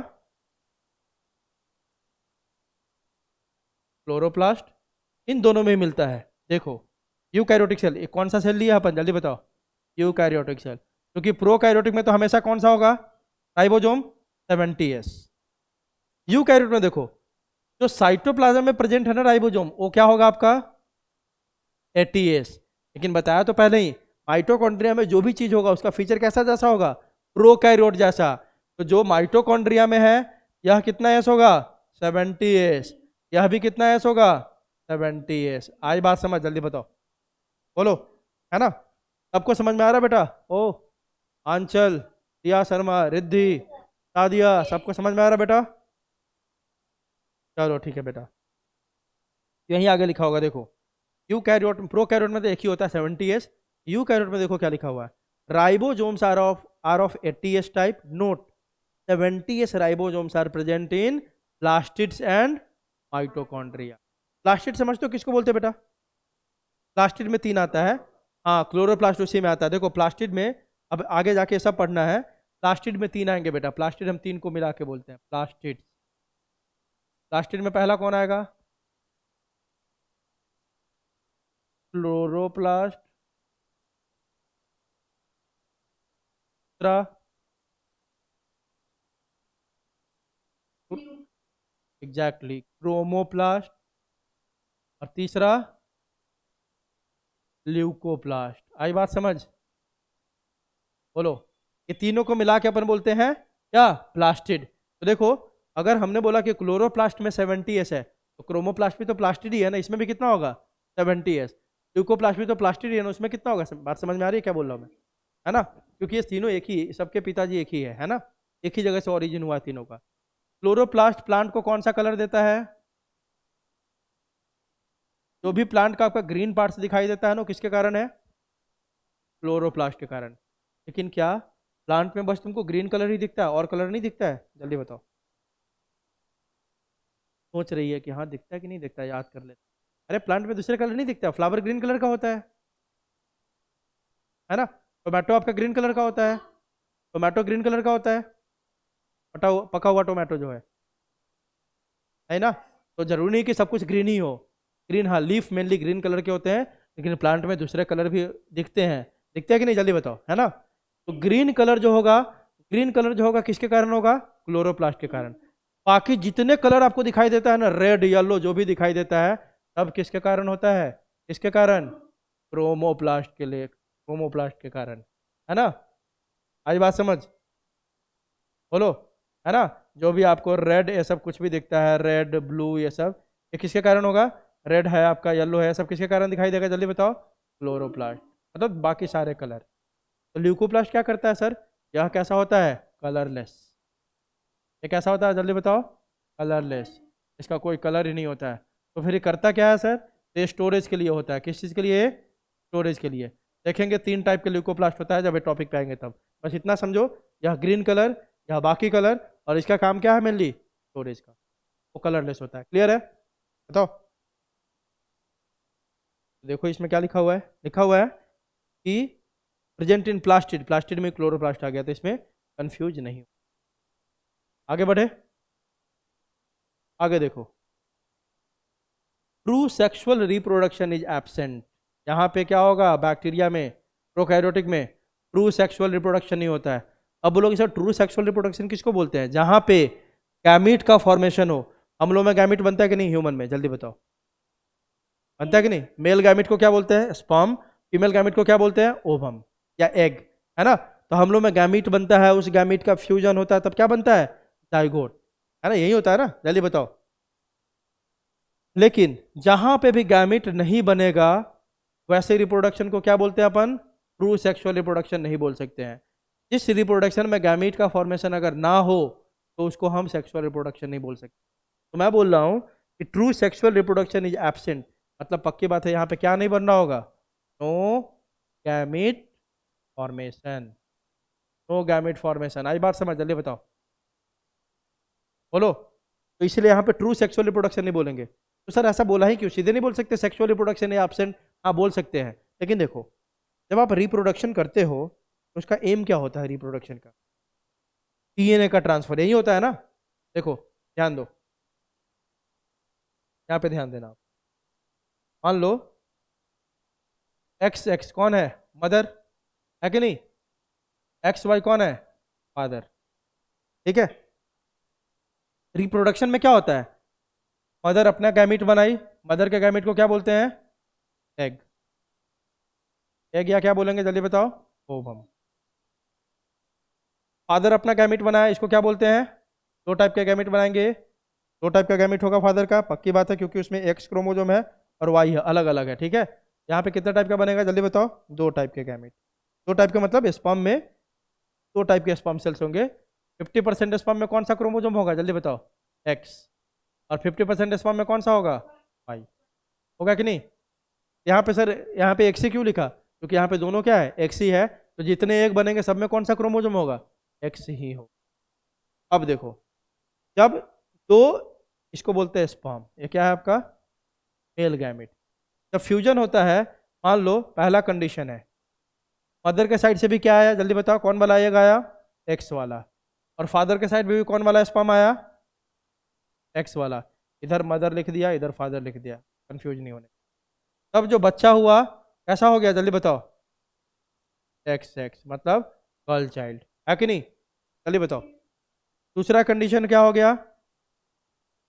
क्लोरोप्लास्ट। इन दोनों में ही मिलता है। देखो यूकैरियोटिक सेल, ये कौन सा सेल लिया अपन, जल्दी बताओ, यूकैरियोटिक सेल। क्योंकि प्रोकैरियोटिक में तो हमेशा कौन सा होगा, राइबोसोम 70s। यूकैरियोट में देखो, जो साइटोप्लाज्म में प्रेजेंट है ना राइबोसोम, वो क्या होगा आपका 80s। लेकिन बताया तो पहले ही, माइटोकॉन्ड्रिया में जो भी चीज होगा उसका फीचर कैसा जैसा होगा, प्रोकैरियोट जैसा। तो जो माइटोकॉन्ड्रिया में है यह कितना एस होगा, 70s। यह भी कितना एस होगा, 70s। आज बात समझ, जल्दी बताओ, बोलो, है ना, सबको समझ में आ रहा बेटा, ओ आंचल, रिया शर्मा, रिद्धि, सादिया, सबको समझ में आ रहा बेटा, चलो ठीक है बेटा। यहीं आगे लिखा होगा देखो, यू कैरियोट प्रोकैरियोट में तो एक ही होता है 70s। यू कैरियोट में देखो क्या लिखा हुआ है, ribosomes are of 80s type, note 70s ribosomes are present in plastids and mitochondria. Plastid समझते हो किसको बोलते हैं बेटा, प्लास्टिड में 3 आता है, हाँ क्लोरोप्लास्ट उसी में आता है। देखो प्लास्टिड में, अब आगे जाके सब पढ़ना है, प्लास्टिड में 3 आएंगे बेटा, प्लास्टिड हम 3 को मिला के बोलते हैं प्लास्टिड। प्लास्टिड में पहला कौन आएगा, क्लोरोप्लास्ट, दूसरा एग्जैक्टली क्रोमोप्लास्ट, और तीसरा ल्यूकोप्लास्ट। आई बात समझ, बोलो, ये तीनों को मिला के अपन बोलते हैं क्या, प्लास्टिड। तो देखो अगर हमने बोला कि क्लोरोप्लास्ट में 70s है, तो क्रोमोप्लास्ट भी तो प्लास्टिड ही है ना, इसमें भी कितना होगा 70s। ल्यूकोप्लास्ट भी तो प्लास्टिड ही है ना, उसमें कितना होगा, बात समझ में आ रही है क्या बोल रहा हूँ मैं, है ना, क्योंकि ये तीनों एक ही, सबके पिताजी एक ही है ना, एक ही जगह से ओरिजिन हुआ है तीनों का। क्लोरोप्लास्ट प्लांट को कौन सा कलर देता है, जो भी प्लांट का आपका ग्रीन पार्ट्स दिखाई देता है ना, किसके कारण है, क्लोरोप्लास्ट के कारण। लेकिन क्या प्लांट में बस तुमको ग्रीन कलर ही दिखता है, और कलर नहीं दिखता है, जल्दी बताओ, सोच रही है कि हाँ दिखता है कि नहीं दिखता है, याद कर ले। अरे प्लांट में दूसरे कलर नहीं दिखता, फ्लावर ग्रीन कलर का होता है ना, टोमेटो आपका ग्रीन कलर का होता है, टोमेटो ग्रीन कलर का होता है, पका हुआ टोमेटो जो है ना। तो जरूरी नहीं कि सब कुछ ग्रीन ही हो, ग्रीन, हाँ लीफ मेनली ग्रीन कलर के होते हैं, लेकिन प्लांट में दूसरे कलर भी दिखते हैं कि नहीं, जल्दी बताओ, है ना। तो ग्रीन कलर जो होगा, ग्रीन कलर जो होगा किसके कारण होगा, क्लोरोप्लास्ट के कारण। बाकी जितने कलर आपको दिखाई देता है ना, रेड येलो जो भी दिखाई देता है, सब किसके कारण होता है, किसके कारण, क्रोमोप्लास्ट के लिए, क्रोमोप्लास्ट के कारण, है ना। आज बात समझ, बोलो, है ना। जो भी आपको रेड ये सब कुछ भी दिखता है, रेड ब्लू ये सब, ये किसके कारण होगा, रेड है आपका, येलो है, सब किसके कारण दिखाई देगा, जल्दी बताओ, क्लोरोप्लास्ट, मतलब बाकी सारे कलर। तो ल्यूकोप्लास्ट क्या करता है सर, यह कैसा होता है, कलरलेस। ये कैसा होता है, जल्दी बताओ, कलरलेस, इसका कोई कलर ही नहीं होता है। तो फिर ये करता क्या है सर, ये स्टोरेज के लिए होता है, किस चीज़ के लिए, स्टोरेज के लिए। देखेंगे 3 टाइप के ल्यूकोप्लास्ट होता है, जब ये टॉपिक पे आएंगे तब। बस इतना समझो, यह ग्रीन कलर, यह बाकी कलर, और इसका काम क्या है मेनली, स्टोरेज का, वो कलरलेस होता है। क्लियर है, बताओ। देखो इसमें क्या लिखा हुआ है, लिखा हुआ है कि प्रेजेंट इन प्लास्टिड, प्लास्टिड में क्लोरोप्लास्ट आ गया, तो इसमें कंफ्यूज नहीं हो। आगे बढ़े, आगे देखो, true sexual reproduction is absent. यहाँ पे क्या होगा, बैक्टीरिया में, प्रोकैरियोटिक में ट्रू सेक्सुअल रिप्रोडक्शन नहीं होता है। अब बोलोगे सर ट्रू सेक्सुअल रिप्रोडक्शन किसको बोलते हैं, जहाँ पे गैमीट का फॉर्मेशन हो। हम लोग में गैमीट बनता है कि नहीं, ह्यूमन में, जल्दी बताओ, बनता है कि नहीं। मेल गैमीट को क्या बोलते हैं, स्पर्म, फीमेल गैमीट को क्या बोलते हैं, ओवम या एग, है ना। तो हम लोग में गैमीट बनता है, उस गैमीट का फ्यूजन होता है, तब क्या बनता है, जाइगोट, है ना, यही होता है ना, जल्दी बताओ। लेकिन जहां पे भी गैमीट नहीं बनेगा, वैसे रिप्रोडक्शन को क्या बोलते हैं अपन, ट्रू सेक्सुअल रिप्रोडक्शन नहीं बोल सकते हैं। जिस रिप्रोडक्शन में गैमीट का फॉर्मेशन अगर ना हो, तो उसको हम सेक्सुअल रिप्रोडक्शन नहीं बोल सकते। तो मैं बोल रहा हूं कि true sexual reproduction is absent, मतलब पक्की बात है, यहाँ पे क्या नहीं बन रहा होगा, no gamete formation, no gamete formation. आई बात समझ, जल्दी बताओ, बोलो। तो इसलिए यहाँ पे ट्रू सेक्सुअल रिप्रोडक्शन नहीं बोलेंगे। तो सर ऐसा बोला ही क्यों, सीधे नहीं बोल सकते सेक्सुअल रिप्रोडक्शन या एब्सेंट? हाँ बोल सकते हैं, लेकिन देखो जब आप रिप्रोडक्शन करते हो तो उसका एम क्या होता है रिप्रोडक्शन का? डीएनए का ट्रांसफर, यही होता है ना। देखो ध्यान दो, यहाँ पे ध्यान देना आप। मान लो एक्स एक्स कौन है? मदर, है कि नहीं? एक्स वाई कौन है? फादर। ठीक है, रिप्रोडक्शन में क्या होता है? मदर अपना गैमीट बनाई, मदर के गैमीट को क्या बोलते हैं? एग। एग या क्या बोलेंगे जल्दी बताओ? ओवम। फादर अपना गैमीट बनाया, इसको क्या बोलते हैं? दो टाइप के गैमीट बनाएंगे, दो टाइप का गैमीट होगा फादर का, पक्की बात है, क्योंकि उसमें एक्स क्रोमोजोम है और वाई है, अलग अलग है। ठीक है, यहाँ पे कितने टाइप का बनेगा जल्दी बताओ? दो टाइप के गैमीट। दो टाइप के मतलब स्पर्म में दो टाइप के स्पर्म सेल्स होंगे। 50% स्पर्म में कौन सा क्रोमोजोम होगा जल्दी बताओ? एक्स। और 50% स्पर्म में कौन सा होगा? वाई। होगा कि नहीं? यहाँ पे सर, यहाँ पे एक्स ही क्यों लिखा? क्योंकि यहाँ पे दोनों क्या है? एक्स ही है, तो जितने एक बनेंगे सब में कौन सा क्रोमोजोम होगा? एक्स ही हो। अब देखो, जब दो, इसको बोलते हैं स्पर्म, ये क्या है आपका? Male gamete. जब फ्यूजन होता है, मान लो पहला कंडीशन है, मदर के साइड से भी क्या आया जल्दी बताओ? कौन वाला एग आया? एक्स वाला। और फादर के साइड में भी कौन वाला स्पर्म आया? एक्स वाला। इधर मदर लिख दिया, इधर फादर लिख दिया, कंफ्यूज नहीं होने। तब जो बच्चा हुआ कैसा हो गया जल्दी बताओ? एक्स एक्स, मतलब गर्ल चाइल्ड, है कि नहीं? जल्दी बताओ। दूसरा कंडीशन क्या हो गया?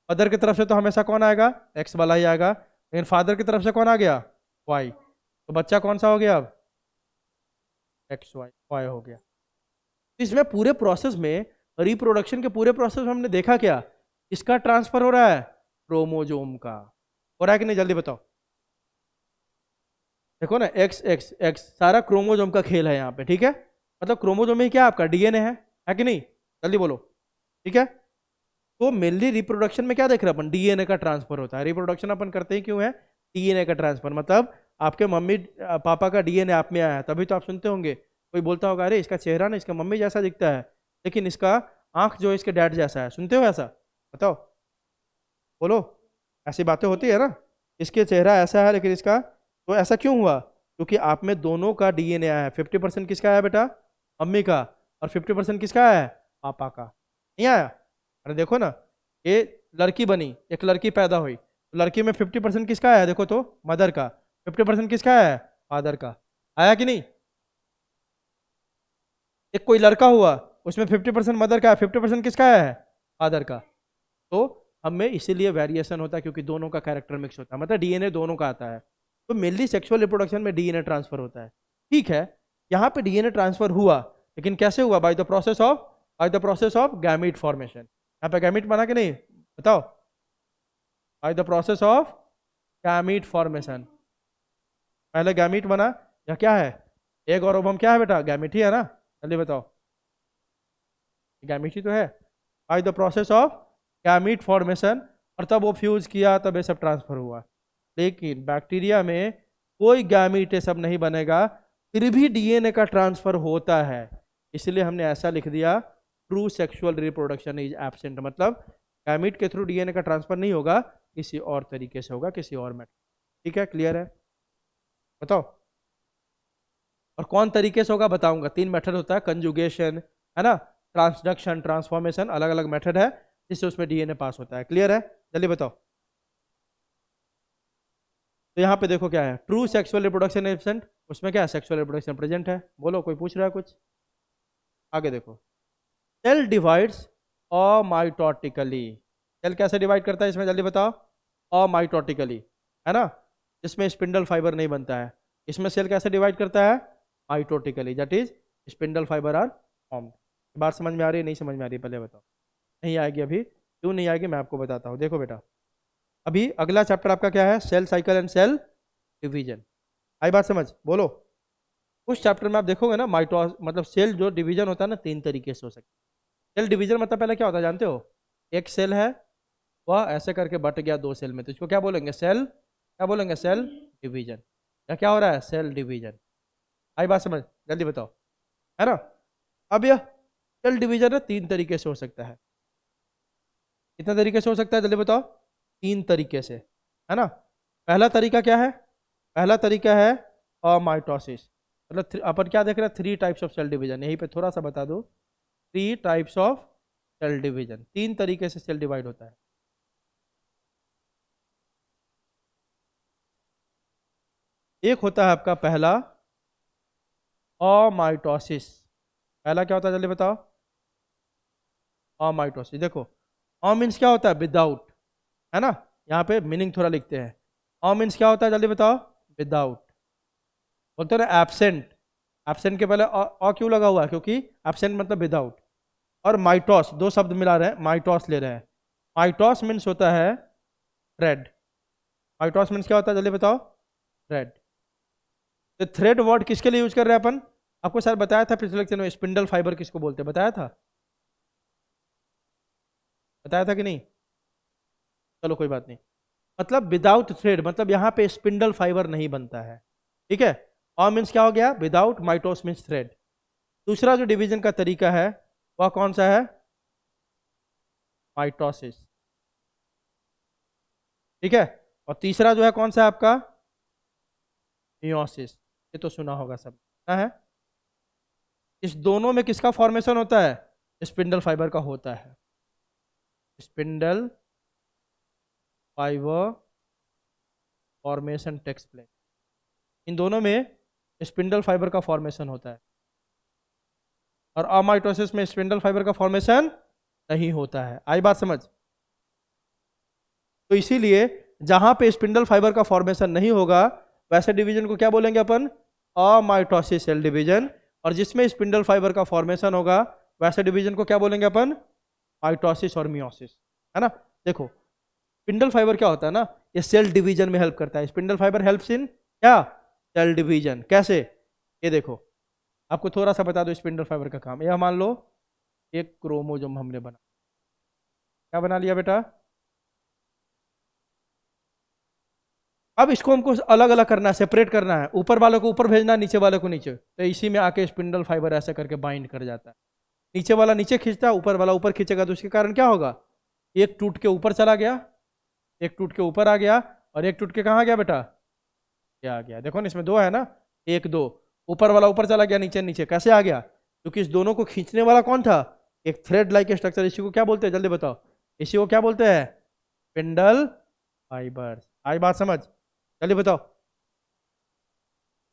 मदर की तरफ से तो हमेशा कौन आएगा? एक्स वाला ही आएगा, लेकिन फादर की तरफ से कौन आ गया? वाई। तो बच्चा कौन सा हो गया अब? एक्स वाई, वाई हो गया। इसमें पूरे प्रोसेस में, रिप्रोडक्शन के पूरे प्रोसेस में हमने देखा क्या? इसका ट्रांसफर हो रहा है, क्रोमोजोम का। हो रहा है कि नहीं जल्दी बताओ? देखो ना, एक्स एक्स एक्स, सारा क्रोमोजोम का खेल है यहाँ पे। ठीक है, मतलब क्रोमोजोम में क्या है? आपका डीएनए है कि नहीं? जल्दी बोलो। ठीक है, तो मेनली रिप्रोडक्शन में क्या देख रहे हैं अपन? डीएनए का ट्रांसफर होता है। रिप्रोडक्शन अपन करते ही क्यों है? डीएनए का ट्रांसफर, मतलब आपके मम्मी पापा का डीएनए आप में आया है, तभी तो आप सुनते होंगे कोई बोलता होगा अरे इसका चेहरा ना इसका मम्मी जैसा दिखता है, लेकिन इसका आंख जो है इसके डैड जैसा है। सुनते हो ऐसा? बताओ, बोलो। ऐसी बातें होती है ना, इसके चेहरा ऐसा है लेकिन इसका, तो ऐसा क्यों हुआ? क्योंकि आप में दोनों का डीएनए आया है। 50% किसका आया बेटा? मम्मी का। और 50% किसका आया है? पापा का। नहीं आया? अरे देखो ना, ये लड़की बनी, एक लड़की पैदा हुई, तो लड़की में 50% किसका आया है? देखो तो, मदर का। 50% किसका आया है? फादर का। आया कि नहीं? एक कोई लड़का हुआ, उसमें 50% मदर का है, 50% किसका आया है? फादर का। तो हमें इसीलिए वेरिएशन होता है, क्योंकि दोनों का कैरेक्टर मिक्स होता है, मतलब डीएनए दोनों का आता है। तो मेनली सेक्सुअल रिप्रोडक्शन में डीएनए ट्रांसफर होता है। ठीक है, यहाँ पे डीएनए ट्रांसफर हुआ, लेकिन कैसे हुआ? By the process of gamete formation. यहाँ पे गैमीट बना कि नहीं बताओ? By the process of gamete formation, पहले गैमीट बना, या क्या है? एग और ओवम क्या है बेटा? गैमीट ही है ना। जल्दी बताओ, गैमीट ही तो है। By the process of gamete formation, और तब वो फ्यूज किया, तब ये सब ट्रांसफर हुआ। लेकिन बैक्टीरिया में कोई गैमीट ये सब नहीं बनेगा, फिर भी डीएनए का ट्रांसफर होता है। इसलिए हमने ऐसा लिख दिया, true sexual reproduction is absent, मतलब गैमीट के थ्रू डीएनए का ट्रांसफर नहीं होगा, किसी और तरीके से होगा, किसी और मेथड। ठीक है, क्लियर है? बताओ। और कौन तरीके से होगा बताऊंगा। 3 मेथड होता है, कंजुगेशन है ना, ट्रांसडक्शन, ट्रांसफॉर्मेशन, अलग अलग मेथड है जिससे उसमें डीएनए पास होता है। क्लियर है? जल्दी बताओ। तो यहाँ पे देखो क्या है, ट्रू सेक्सुअल रिप्रोडक्शन एब्सेंट, उसमें क्या है? सेक्सुअल रिप्रोडक्शन प्रेजेंट है। बोलो, कोई पूछ रहा है कुछ? आगे देखो, सेल डिवाइड्स अमाइटोटिकली। सेल कैसे डिवाइड करता है इसमें जल्दी बताओ? अमाइटोटिकली, है ना, जिसमें स्पिंडल फाइबर नहीं बनता है। इसमें सेल कैसे डिवाइड करता है? Mitotically, that is spindle fibre are formed. बात समझ में आ रही है? नहीं समझ में आ रही? पहले बताओ। नहीं आएगी अभी, क्यों नहीं आएगी मैं आपको बताता हूँ। देखो बेटा, अभी अगला चैप्टर आपका क्या है? Cell cycle and cell division. आई बात समझ? बोलो। उस चैप्टर में आप देखोगे ना, माइटोस मतलब सेल जो डिवीजन होता है ना, 3 तरीके से हो सकता है। सेल डिवीजन मतलब पहले क्या होता है जानते हो? एक सेल है, वह ऐसे करके बट गया 2 सेल में, तो इसको क्या बोलेंगे? सेल, क्या बोलेंगे? Cell division. या क्या हो रहा है, सेल डिवीजन। आई बात समझ, जल्दी बताओ, है ना। अब यह सेल डिवीजन ना 3 तरीके से हो सकता है। कितने तरीके से हो सकता है जल्दी बताओ, 3 तरीके से, है ना। पहला तरीका क्या है, पहला तरीका है माइटोसिस। मतलब अपन क्या देख रहे हैं, 3 टाइप्स ऑफ सेल डिवीजन, यहीं पे थोड़ा सा बता दो, 3 टाइप्स ऑफ सेल डिवीजन, 3 तरीके से सेल डिवाइड होता है। एक होता है आपका पहला अमाइटोसिस। पहला क्या होता है जल्दी बताओ, अमाइटोसिस। देखो अ मीन्स क्या होता है, विदाउट, है ना। यहाँ पे मीनिंग थोड़ा लिखते हैं। अ मीन्स क्या होता है जल्दी बताओ, विदाउट। बोलते हैं ना एब्सेंट, एब्सेंट के पहले क्यों लगा हुआ है, क्योंकि एब्सेंट मतलब विदाउट। और माइटोस, दो शब्द मिला रहे हैं, माइटोस ले रहे हैं। माइटोस मीन्स होता है थ्रेड। माइटोस मीन्स क्या होता है जल्दी बताओ, थ्रेड। तो थ्रेड वर्ड किसके लिए यूज कर रहे हैं अपन, आपको शायद बताया था पिछले लेक्चर में, स्पिंडल फाइबर किसको बोलते हैं, बताया था, बताया था कि नहीं। चलो कोई बात नहीं। मतलब विदाउट थ्रेड, मतलब यहाँ पे स्पिंडल फाइबर नहीं बनता है, ठीक है। और मीन्स क्या हो गया, विदाउट, माइटोस मीन्स थ्रेड। दूसरा जो डिवीजन का तरीका है वह कौन सा है, माइटोसिस, ठीक है। और तीसरा जो है कौन सा है आपका, मियोसिस। ये तो सुना होगा सब, क्या है। इस दोनों में किसका फॉर्मेशन होता है, स्पिंडल फाइबर का होता है। Spindle fibre formation takes place, इन दोनों में स्पिंडल फाइबर का फॉर्मेशन होता है। और अमाइटोसिस में स्पिंडल फाइबर का फॉर्मेशन नहीं होता है। आई बात समझ। तो इसीलिए जहां पे स्पिंडल फाइबर का फॉर्मेशन नहीं होगा वैसे डिवीजन को क्या बोलेंगे अपन, अमाइटोसिस सेल डिवीजन। और जिसमें स्पिंडल फाइबर का फॉर्मेशन होगा वैसे डिवीजन को क्या बोलेंगे अपन, माइटोसिस और मियोसिस, है ना। देखो स्पिंडल फाइबर क्या होता है ना, ये सेल डिवीजन में हेल्प करता है। स्पिंडल फाइबर हेल्प्स इन क्या, सेल डिवीजन। कैसे, ये देखो आपको थोड़ा सा बता दो स्पिंडल फाइबर का काम। यह मान लो एक क्रोमोजोम हमने बना, क्या बना लिया बेटा। अब इसको हमको अलग अलग करना है, सेपरेट करना है, ऊपर वाले को ऊपर भेजना है, नीचे वाले को नीचे। तो इसी में आके स्पिंडल फाइबर ऐसा करके बाइंड कर जाता है। नीचे वाला नीचे खींचता है, ऊपर वाला ऊपर खींचेगा, तो उसके कारण क्या होगा, एक टूट के ऊपर चला गया, एक टूट के ऊपर आ गया, और एक टूट के कहाँ गया बेटा, क्या आ गया। देखो ना इसमें दो है ना, एक दो, ऊपर वाला ऊपर चला गया, नीचे नीचे कैसे आ गया, क्योंकि इस दोनों को खींचने वाला कौन था, एक थ्रेड लाइक स्ट्रक्चर। इसी को क्या बोलते हैं जल्दी बताओ, इसी को क्या बोलते हैं, स्पिंडल फाइबर। आई बात समझ, जल्दी बताओ।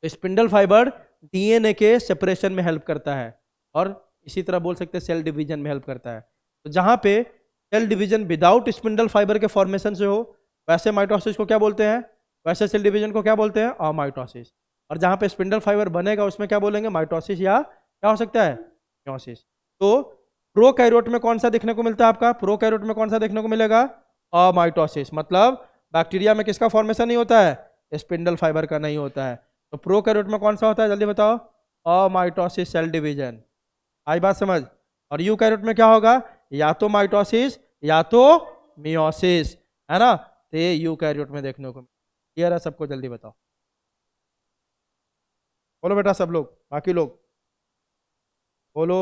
तो स्पिंडल फाइबर डीएनए के सेपरेशन में हेल्प करता है, और इसी तरह बोल सकते हैं सेल डिवीजन में हेल्प करता है। तो जहां पे cell division without spindle fibre के फॉर्मेशन से हो वैसे माइटोसिस को क्या बोलते हैं, वैसे सेल डिवीजन को क्या बोलते हैं, अमाइटोसिस। और जहां पे स्पिंडल फाइबर बनेगा उसमें क्या बोलेंगे, माइटोसिस, या क्या हो सकता है, मियोसिस। तो प्रोकैरियोट में कौन सा देखने को मिलता है आपका, प्रोकैरियोट में कौन सा देखने को मिलेगा, अमाइटोसिस। मतलब बैक्टीरिया में किसका फॉर्मेशन नहीं होता है, स्पिंडल फाइबर का नहीं होता है। तो प्रोकैरियोट में कौन सा होता है जल्दी बताओ, अमाइटोसिस सेल डिवीजन। आई बात समझ। और यूकैरियोट में क्या होगा, या तो माइटोसिस या तो मियोसिस, है ना। तो ये यूकैरियोट में देखने को क्लियर है सबको, जल्दी बताओ, बोलो बेटा सब लोग, बाकी लोग बोलो।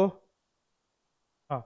हाँ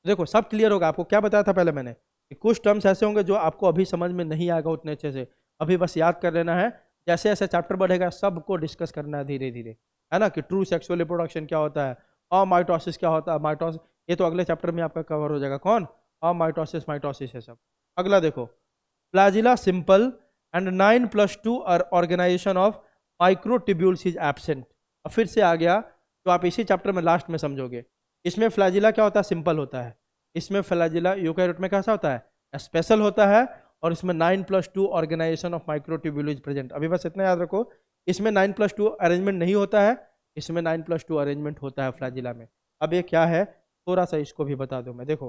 देखो सब क्लियर होगा। आपको क्या बताया था पहले मैंने, कि कुछ टर्म्स ऐसे होंगे जो आपको अभी समझ में नहीं आएगा उतने अच्छे से, अभी बस याद कर लेना है। जैसे जैसे चैप्टर बढ़ेगा सबको डिस्कस करना है धीरे धीरे, है ना। कि ट्रू सेक्सुअल रिप्रोडक्शन क्या होता है, और माइटोसिस क्या होता है, माइटोसिस ये तो अगले चैप्टर में आपका कवर हो जाएगा, कौन, और माइटोसिस माइटोसिस है सब। अगला देखो, flagella simple and 9+2 organisation of microtubules is absent. अब फिर से आ गया, तो आप इसी चैप्टर में लास्ट में समझोगे। इसमें फ्लैजिला क्या होता है, सिंपल होता है। इसमें फ्लैजिला यूकैरियोट में कैसा होता है, स्पेशल होता है। और इसमें 9+2 organisation of microtubule is present. अभी बस इतना याद रखो, इसमें 9+2 अरेंजमेंट नहीं होता है, इसमें 9+2 अरेंजमेंट होता है फ्लैजिला में। अब ये क्या है, थोड़ा सा इसको भी बता दो मैं। देखो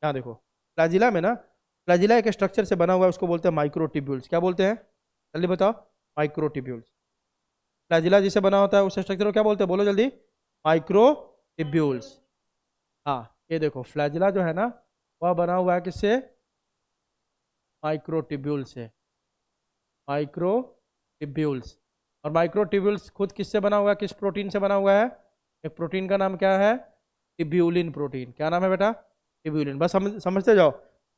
यहाँ देखो, फ्लैजिला में ना, फ्लैजिला एक स्ट्रक्चर से बना हुआ है, उसको बोलते हैं माइक्रोट्यूब्यूल्स। क्या बोलते हैं जल्दी बताओ, माइक्रोट्यूब्यूल्स। फ्लैजिला जिसे बना होता है उस स्ट्रक्चर को क्या बोलते हैं, बोलो जल्दी, माइक्रोट्यूब्यूल्स। हाँ ये देखो फ्लैजिला जो है ना, वह बना हुआ है किससे, माइक्रोट्यूब्यूल से। माइक्रोट्यूब्यूल्स। और माइक्रोट्यूब्यूल्स खुद किससे बना हुआ है, किस प्रोटीन से बना हुआ है? एक प्रोटीन का नाम क्या है? Tubulin protein. क्या नाम है बेटा? ट्यूब्यूलिन। बस समझते जाओ,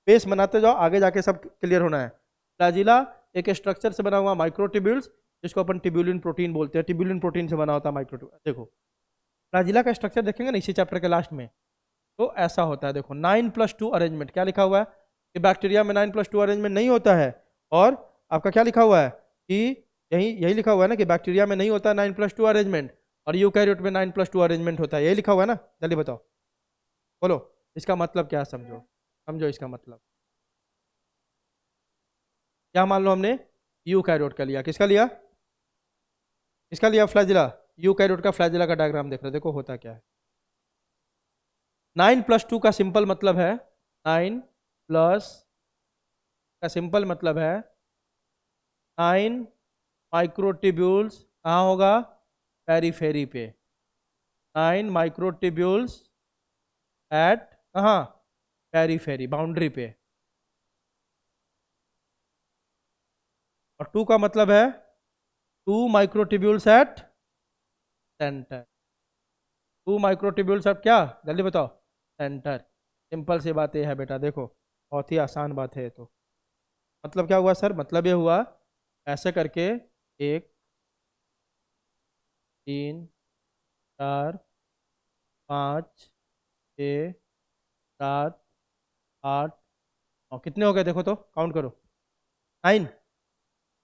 बेस बनाते जाओ, आगे जाके सब क्लियर होना है। फ्लैजिला एक स्ट्रक्चर से बना हुआ माइक्रोट्यूब्यूल्स, जिसको अपन ट्यूब्यूलिन प्रोटीन बोलते हैं। ट्यूब्यूलिन प्रोटीन से बना होता है माइक्रोट्यूब्यूल। देखो फ्लैजिला का स्ट्रक्चर देखेंगे ना इसी चैप्टर के लास्ट में, तो ऐसा होता है। देखो 9+2 अरेंजमेंट। क्या लिखा हुआ है कि बैक्टीरिया में 9+2 अरेंजमेंट नहीं होता है। और आपका क्या लिखा हुआ है कि यही लिखा हुआ है ना कि बैक्टीरिया में नहीं होता 9+2 अरेंजमेंट, और यूकैरियोट में 9+2 अरेंजमेंट होता है। यही लिखा हुआ है ना? जल्दी बताओ, बोलो इसका मतलब क्या? समझो समझो इसका मतलब क्या। मान लो हमने यूकैरियोट का लिया, किसका लिया? किसका लिया? फ्लैजिला। यूकैरियोट का फ्लैजिला का डायग्राम देख रहे हो, देखो होता क्या है। 9+2 का सिंपल मतलब है 9 प्लस का सिंपल मतलब है 9 माइक्रोट्यूब्यूल्स कहाँ होगा? पेरीफेरी पे। 9 माइक्रोट्यूब्यूल्स एट कहाँ? पेरीफेरी, बाउंड्री पे। और 2 का मतलब है 2 microtubules at centre. 2 microtubules at क्या? जल्दी बताओ। सेंटर। सिंपल सी बात ये है बेटा, देखो बहुत ही आसान बात है। तो मतलब क्या हुआ सर? मतलब ये हुआ ऐसे करके 1 3 4 5 6 7 8 9, कितने हो गए देखो तो, काउंट करो। 9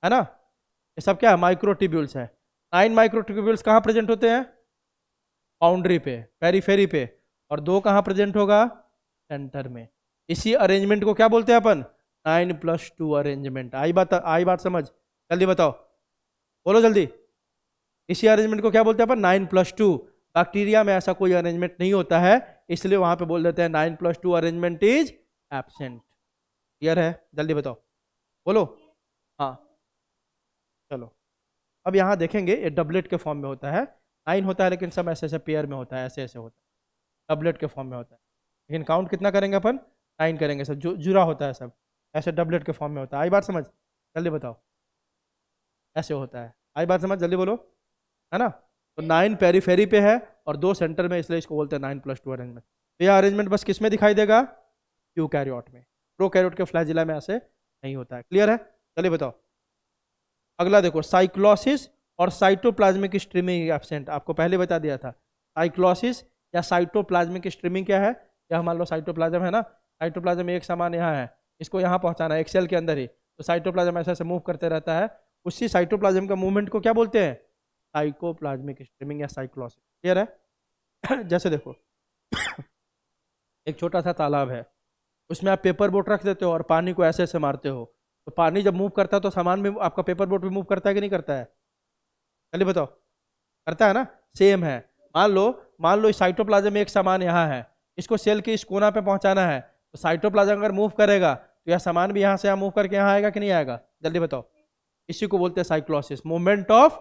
है ना? ये सब क्या है? माइक्रोट्यूब्यूल्स है। 9 माइक्रोट्यूब्यूल्स कहाँ प्रेजेंट होते हैं? बाउंड्री पे, पेरीफेरी पे। और 2 कहाँ प्रेजेंट होगा? सेंटर में। इसी अरेंजमेंट को क्या बोलते हैं अपन? 9+2 अरेंजमेंट। आई बात समझ? जल्दी बताओ, बोलो जल्दी। इसी अरेंजमेंट को क्या बोलते हैं अपन? 9+2। बैक्टीरिया में ऐसा कोई अरेंजमेंट नहीं होता है, इसलिए वहां पे बोल देते हैं 9+2 अरेंजमेंट इज एब्सेंट। क्लियर है? जल्दी बताओ, बोलो। हाँ चलो, अब यहाँ देखेंगे ये डबलेट के फॉर्म में होता है। 9 होता है लेकिन सब ऐसे ऐसे पेयर में होता है, ऐसे ऐसे होता है, डबलेट के फॉर्म में होता है। लेकिन काउंट कितना करेंगे अपन? 9 करेंगे। सब जुड़ा होता है, सब ऐसे डबलेट के फॉर्म में होता है। आई बात समझ? जल्दी बताओ, ऐसे होता है। आई बात समझ? जल्दी बोलो, है ना? तो 9 पेरीफेरी पे है और 2 सेंटर में, इसलिए इसको बोलते हैं 9+2 अरेंजमेंट। तो यह अरेंजमेंट बस किस में दिखाई देगा? यूकैरियोट में। प्रोकैरियोट के फ्लैजिला में ऐसे नहीं होता है। क्लियर है? चलिए बताओ अगला। देखो साइक्लोसिस और साइटोप्लाज्मिक स्ट्रीमिंग एब्सेंट। आपको पहले बता दिया था। साइक्लोसिस या साइटोप्लाज्मिक स्ट्रीमिंग क्या है? या मान लो साइटोप्लाज्म है ना, साइटोप्लाज्म एक समान यहाँ है, इसको यहाँ पहुँचाना है एक सेल के अंदर ही, तो साइटोप्लाज्म ऐसे ऐसे मूव करते रहता है। उसी साइटोप्लाज्म का मूवमेंट को क्या बोलते हैं? साइकोप्लाज्मिक स्ट्रीमिंग या साइक्लोसिस। क्लियर है? जैसे देखो एक छोटा सा तालाब है, उसमें आप पेपर बोट रख देते हो और पानी को ऐसे ऐसे मारते हो, तो पानी जब मूव करता है तो सामान भी आपका पेपर बोट भी मूव करता है कि नहीं करता है? चलिए बताओ, करता है ना? सेम है। मान लो साइटोप्लाज्म एक सामान यहाँ है, इसको सेल के इस कोना पे पहुंचाना है, तो साइटोप्लाज्म अगर मूव करेगा तो यह सामान भी यहाँ से यहाँ मूव करके यहाँ आएगा कि नहीं आएगा? जल्दी बताओ। इसी को बोलते हैं cyclosis, movement of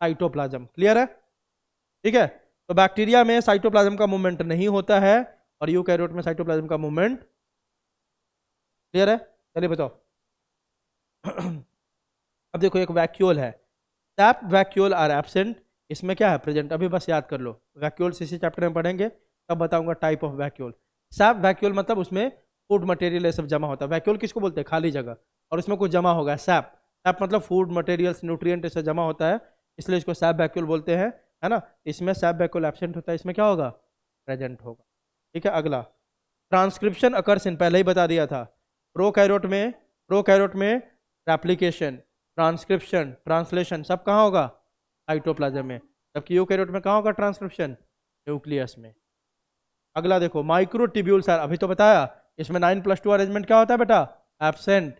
cytoplasm. Clear है? ठीक है। तो बैक्टीरिया में साइटोप्लाज्म का मूवमेंट नहीं होता है और यूकैरियोट में साइटोप्लाज्म का मूवमेंट। क्लियर है? चलिए बताओ अब देखो एक वैक्यूल है, सैप वैक्यूल आर एब्सेंट। इसमें क्या है? प्रेजेंट। अभी बस याद कर लो, वैक्यूल्स इसी चैप्टर में पढ़ेंगे, तब बताऊंगा type of vacuole. SAP vacuole मतलब उसमें फूड मटेरियल ये सब जमा होता है। वैक्यूल किसको बोलते हैं? खाली जगह, और उसमें कुछ जमा होगा। सैप, सैप मतलब फूड मटेरियल्स, न्यूट्रिएंट ऐसे जमा होता है, इसलिए इसको सैप वैक्यूल बोलते हैं, है ना? इसमें सैप वैक्यूल एब्सेंट होता है, इसमें क्या होगा? प्रेजेंट होगा। ठीक है। अगला ट्रांसक्रिप्शन अकर्स इन, पहले ही बता दिया था। प्रोकैरियोट में रेप्लिकेशन, ट्रांसक्रिप्शन, ट्रांसलेशन सब कहाँ होगा? साइटोप्लाज्म में। जबकि यूकैरियोट में कहाँ होगा ट्रांसक्रिप्शन? न्यूक्लियस में। अगला देखो माइक्रोट्यूब्यूल सर, अभी तो बताया इसमें 9+2 अरेंजमेंट क्या होता है बेटा? एब्सेंट।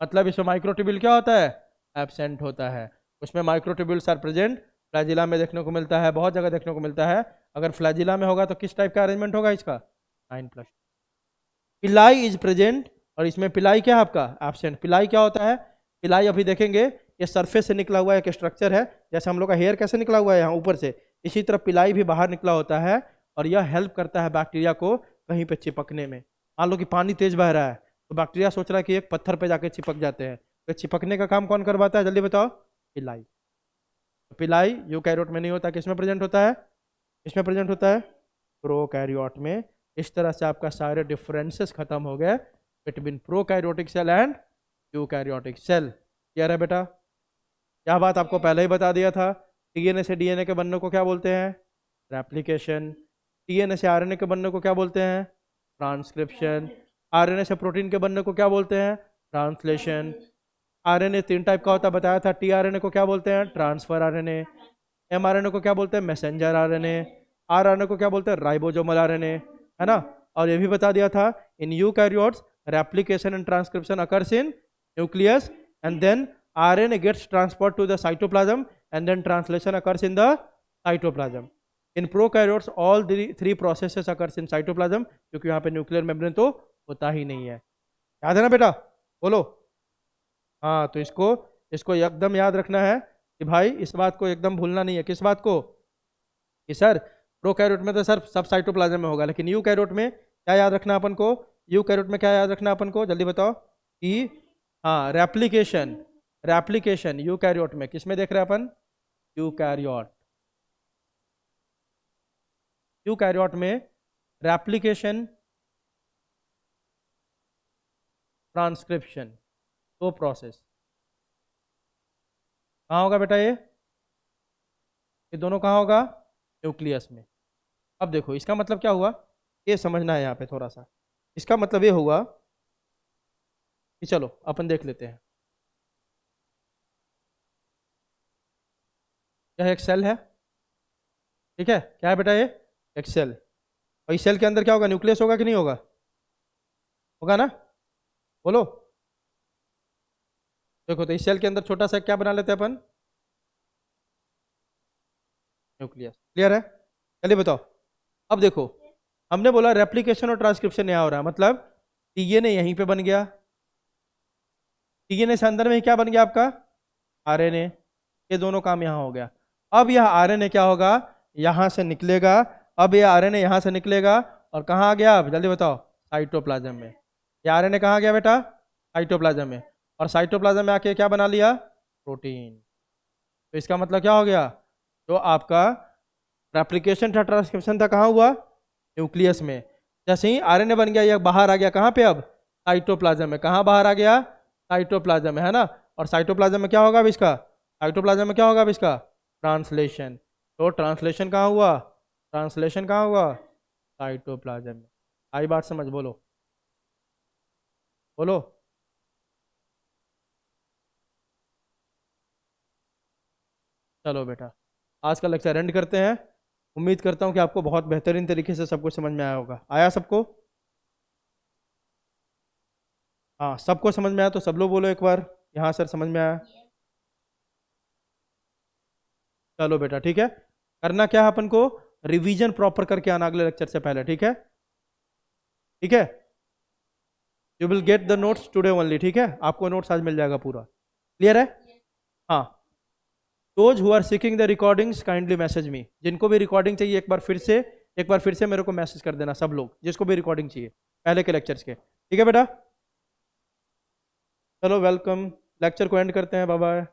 मतलब इसमें माइक्रोट्यूब्यूल क्या होता है? एब्सेंट होता है। उसमें माइक्रोट्यूब्यूल सर प्रेजेंट, फ्लैजिला में देखने को मिलता है, बहुत जगह देखने को मिलता है। अगर फ्लैजिला में होगा तो किस टाइप का अरेंजमेंट होगा इसका? 9+2। पिलाई इज प्रेजेंट, और इसमें पिलाई क्या है आपका? एब्सेंट। पिलाई क्या होता है? पिलाई अभी देखेंगे, ये सरफेस से निकला हुआ एक स्ट्रक्चर है, जैसे हम लोग का हेयर कैसे निकला हुआ है यहाँ ऊपर से, इसी तरह पिलाई भी बाहर निकला होता है, और यह हेल्प करता है बैक्टीरिया को कहीं पे चिपकने में। मान लो कि पानी तेज बह रहा है, तो बैक्टीरिया सोच रहा है कि एक पत्थर पे जाके चिपक जाते हैं, तो चिपकने का काम कौन करवाता है, जल्दी बताओ? पिलाई। पिलाई यूकैरियोट में नहीं होता, किसमें प्रेजेंट होता है? किसमें प्रेजेंट होता है? प्रोकैरियोट में। इस तरह से आपका सारे डिफरेंसेस खत्म हो गए between prokaryotic cell and eukaryotic cell. Clear है बेटा? क्या बात आपको पहले ही बता दिया था, डीएनए से डीएनए के बनने को क्या बोलते हैं? रेप्लिकेशन। डीएनए से आरएनए के बनने को क्या बोलते हैं? ट्रांसक्रिप्शन। आरएनए से प्रोटीन के बनने को क्या बोलते हैं? ट्रांसलेशन। आरएनए 3 टाइप का होता है बताया था, टीआरएनए को क्या बोलते हैं? Transfer RNA. एमआरएनए को क्या बोलते हैं? Messenger RNA. आरएनए को क्या बोलते हैं? राइबोसोमल आरएनए, है ना? और ये भी बता दिया था, in eukaryotes replication and transcription occurs in nucleus and then RNA gets transferred to the cytoplasm and then translation occurs in the cytoplasm. In prokaryotes all three processes occurs in cytoplasm, क्योंकि यहाँ पे nuclear membrane तो होता ही नहीं है। याद है ना बेटा? बोलो। हाँ, तो इसको इसको एकदम याद रखना है कि भाई इस बात को एकदम भूलना नहीं है। किस बात को? कि सर प्रोकैरियोट में तो सर सब साइटोप्लाज्म में होगा, लेकिन यूकैरियोट में क्या याद रखना अपन को? यूकैरियोट में क्या याद रखना अपन को, जल्दी बताओ? कि हाँ, रेप्लिकेशन। रेप्लिकेशन यूकैरियोट में किस में देख रहे हैं अपन? यूकैरियोट। यूकैरियोट में रेप्लिकेशन ट्रांसक्रिप्शन दो प्रोसेस। कहाँ होगा बेटा ये दोनों कहाँ होगा? न्यूक्लियस में। अब देखो इसका मतलब क्या हुआ, ये समझना है यहाँ पे थोड़ा सा। इसका मतलब ये हुआ कि चलो अपन देख लेते हैं। यह एक सेल है, ठीक है? क्या है बेटा ये? एक सेल। और इस सेल के अंदर क्या होगा? न्यूक्लियस होगा कि नहीं होगा? होगा ना? बोलो। देखो तो इस सेल के अंदर छोटा सा क्या बना लेते हैं अपन? न्यूक्लियस। क्लियर है? चलिए बताओ। अब देखो हमने बोला रेप्लिकेशन और ट्रांसक्रिप्शन यहाँ हो रहा है, मतलब डीएनए यहीं पे बन गया, डीएनए से अंदर में क्या बन गया आपका? आरएनए। ये दोनों काम यहाँ हो गया। अब यह आरएनए क्या होगा? यहाँ से निकलेगा। अब यह आरएनए यहाँ से निकलेगा और कहाँ आ गया? अब जल्दी बताओ। साइटोप्लाज्म में। ये आरएनए कहाँ गया बेटा? साइटोप्लाज्म में। और साइटोप्लाज्म में आके क्या बना लिया? प्रोटीन। तो इसका मतलब क्या हो गया? जो आपका रेप्लिकेशन था, ट्रांसक्रिप्शन था, कहाँ हुआ? न्यूक्लियस में। जैसे ही आरएनए बन गया, ये बाहर आ गया कहाँ पे? अब साइटोप्लाज्म में। कहाँ बाहर आ गया? साइटोप्लाज्म में, है ना? और साइटोप्लाज्म में क्या होगा अब इसका? साइटोप्लाज्म में क्या होगा अब इसका? ट्रांसलेशन। तो ट्रांसलेशन कहाँ हुआ? ट्रांसलेशन कहाँ हुआ? साइटोप्लाज्म में। आई बात समझ? बोलो बोलो। चलो बेटा आज का लेक्चर एंड करते हैं। उम्मीद करता हूँ कि आपको बहुत बेहतरीन तरीके से सब कुछ समझ में आया होगा। आया सबको? हाँ, सबको समझ में आया तो सब लोग बोलो एक बार। यहाँ सर समझ में आया। चलो बेटा ठीक है। करना क्या है अपन को? रिवीजन प्रॉपर करके आना अगले लेक्चर से पहले, ठीक है? ठीक है, you will get the notes today only, ठीक है? आपको नोट्स आज मिल जाएगा पूरा। क्लियर है? हाँ, those who are seeking the recordings kindly message me. जिनको भी रिकॉर्डिंग चाहिए एक बार फिर से मेरे को मैसेज कर देना, सब लोग जिसको भी रिकॉर्डिंग चाहिए पहले के लेक्चर्स के, ठीक है बेटा? चलो वेलकम, लेक्चर को एंड करते हैं, बाय बाय।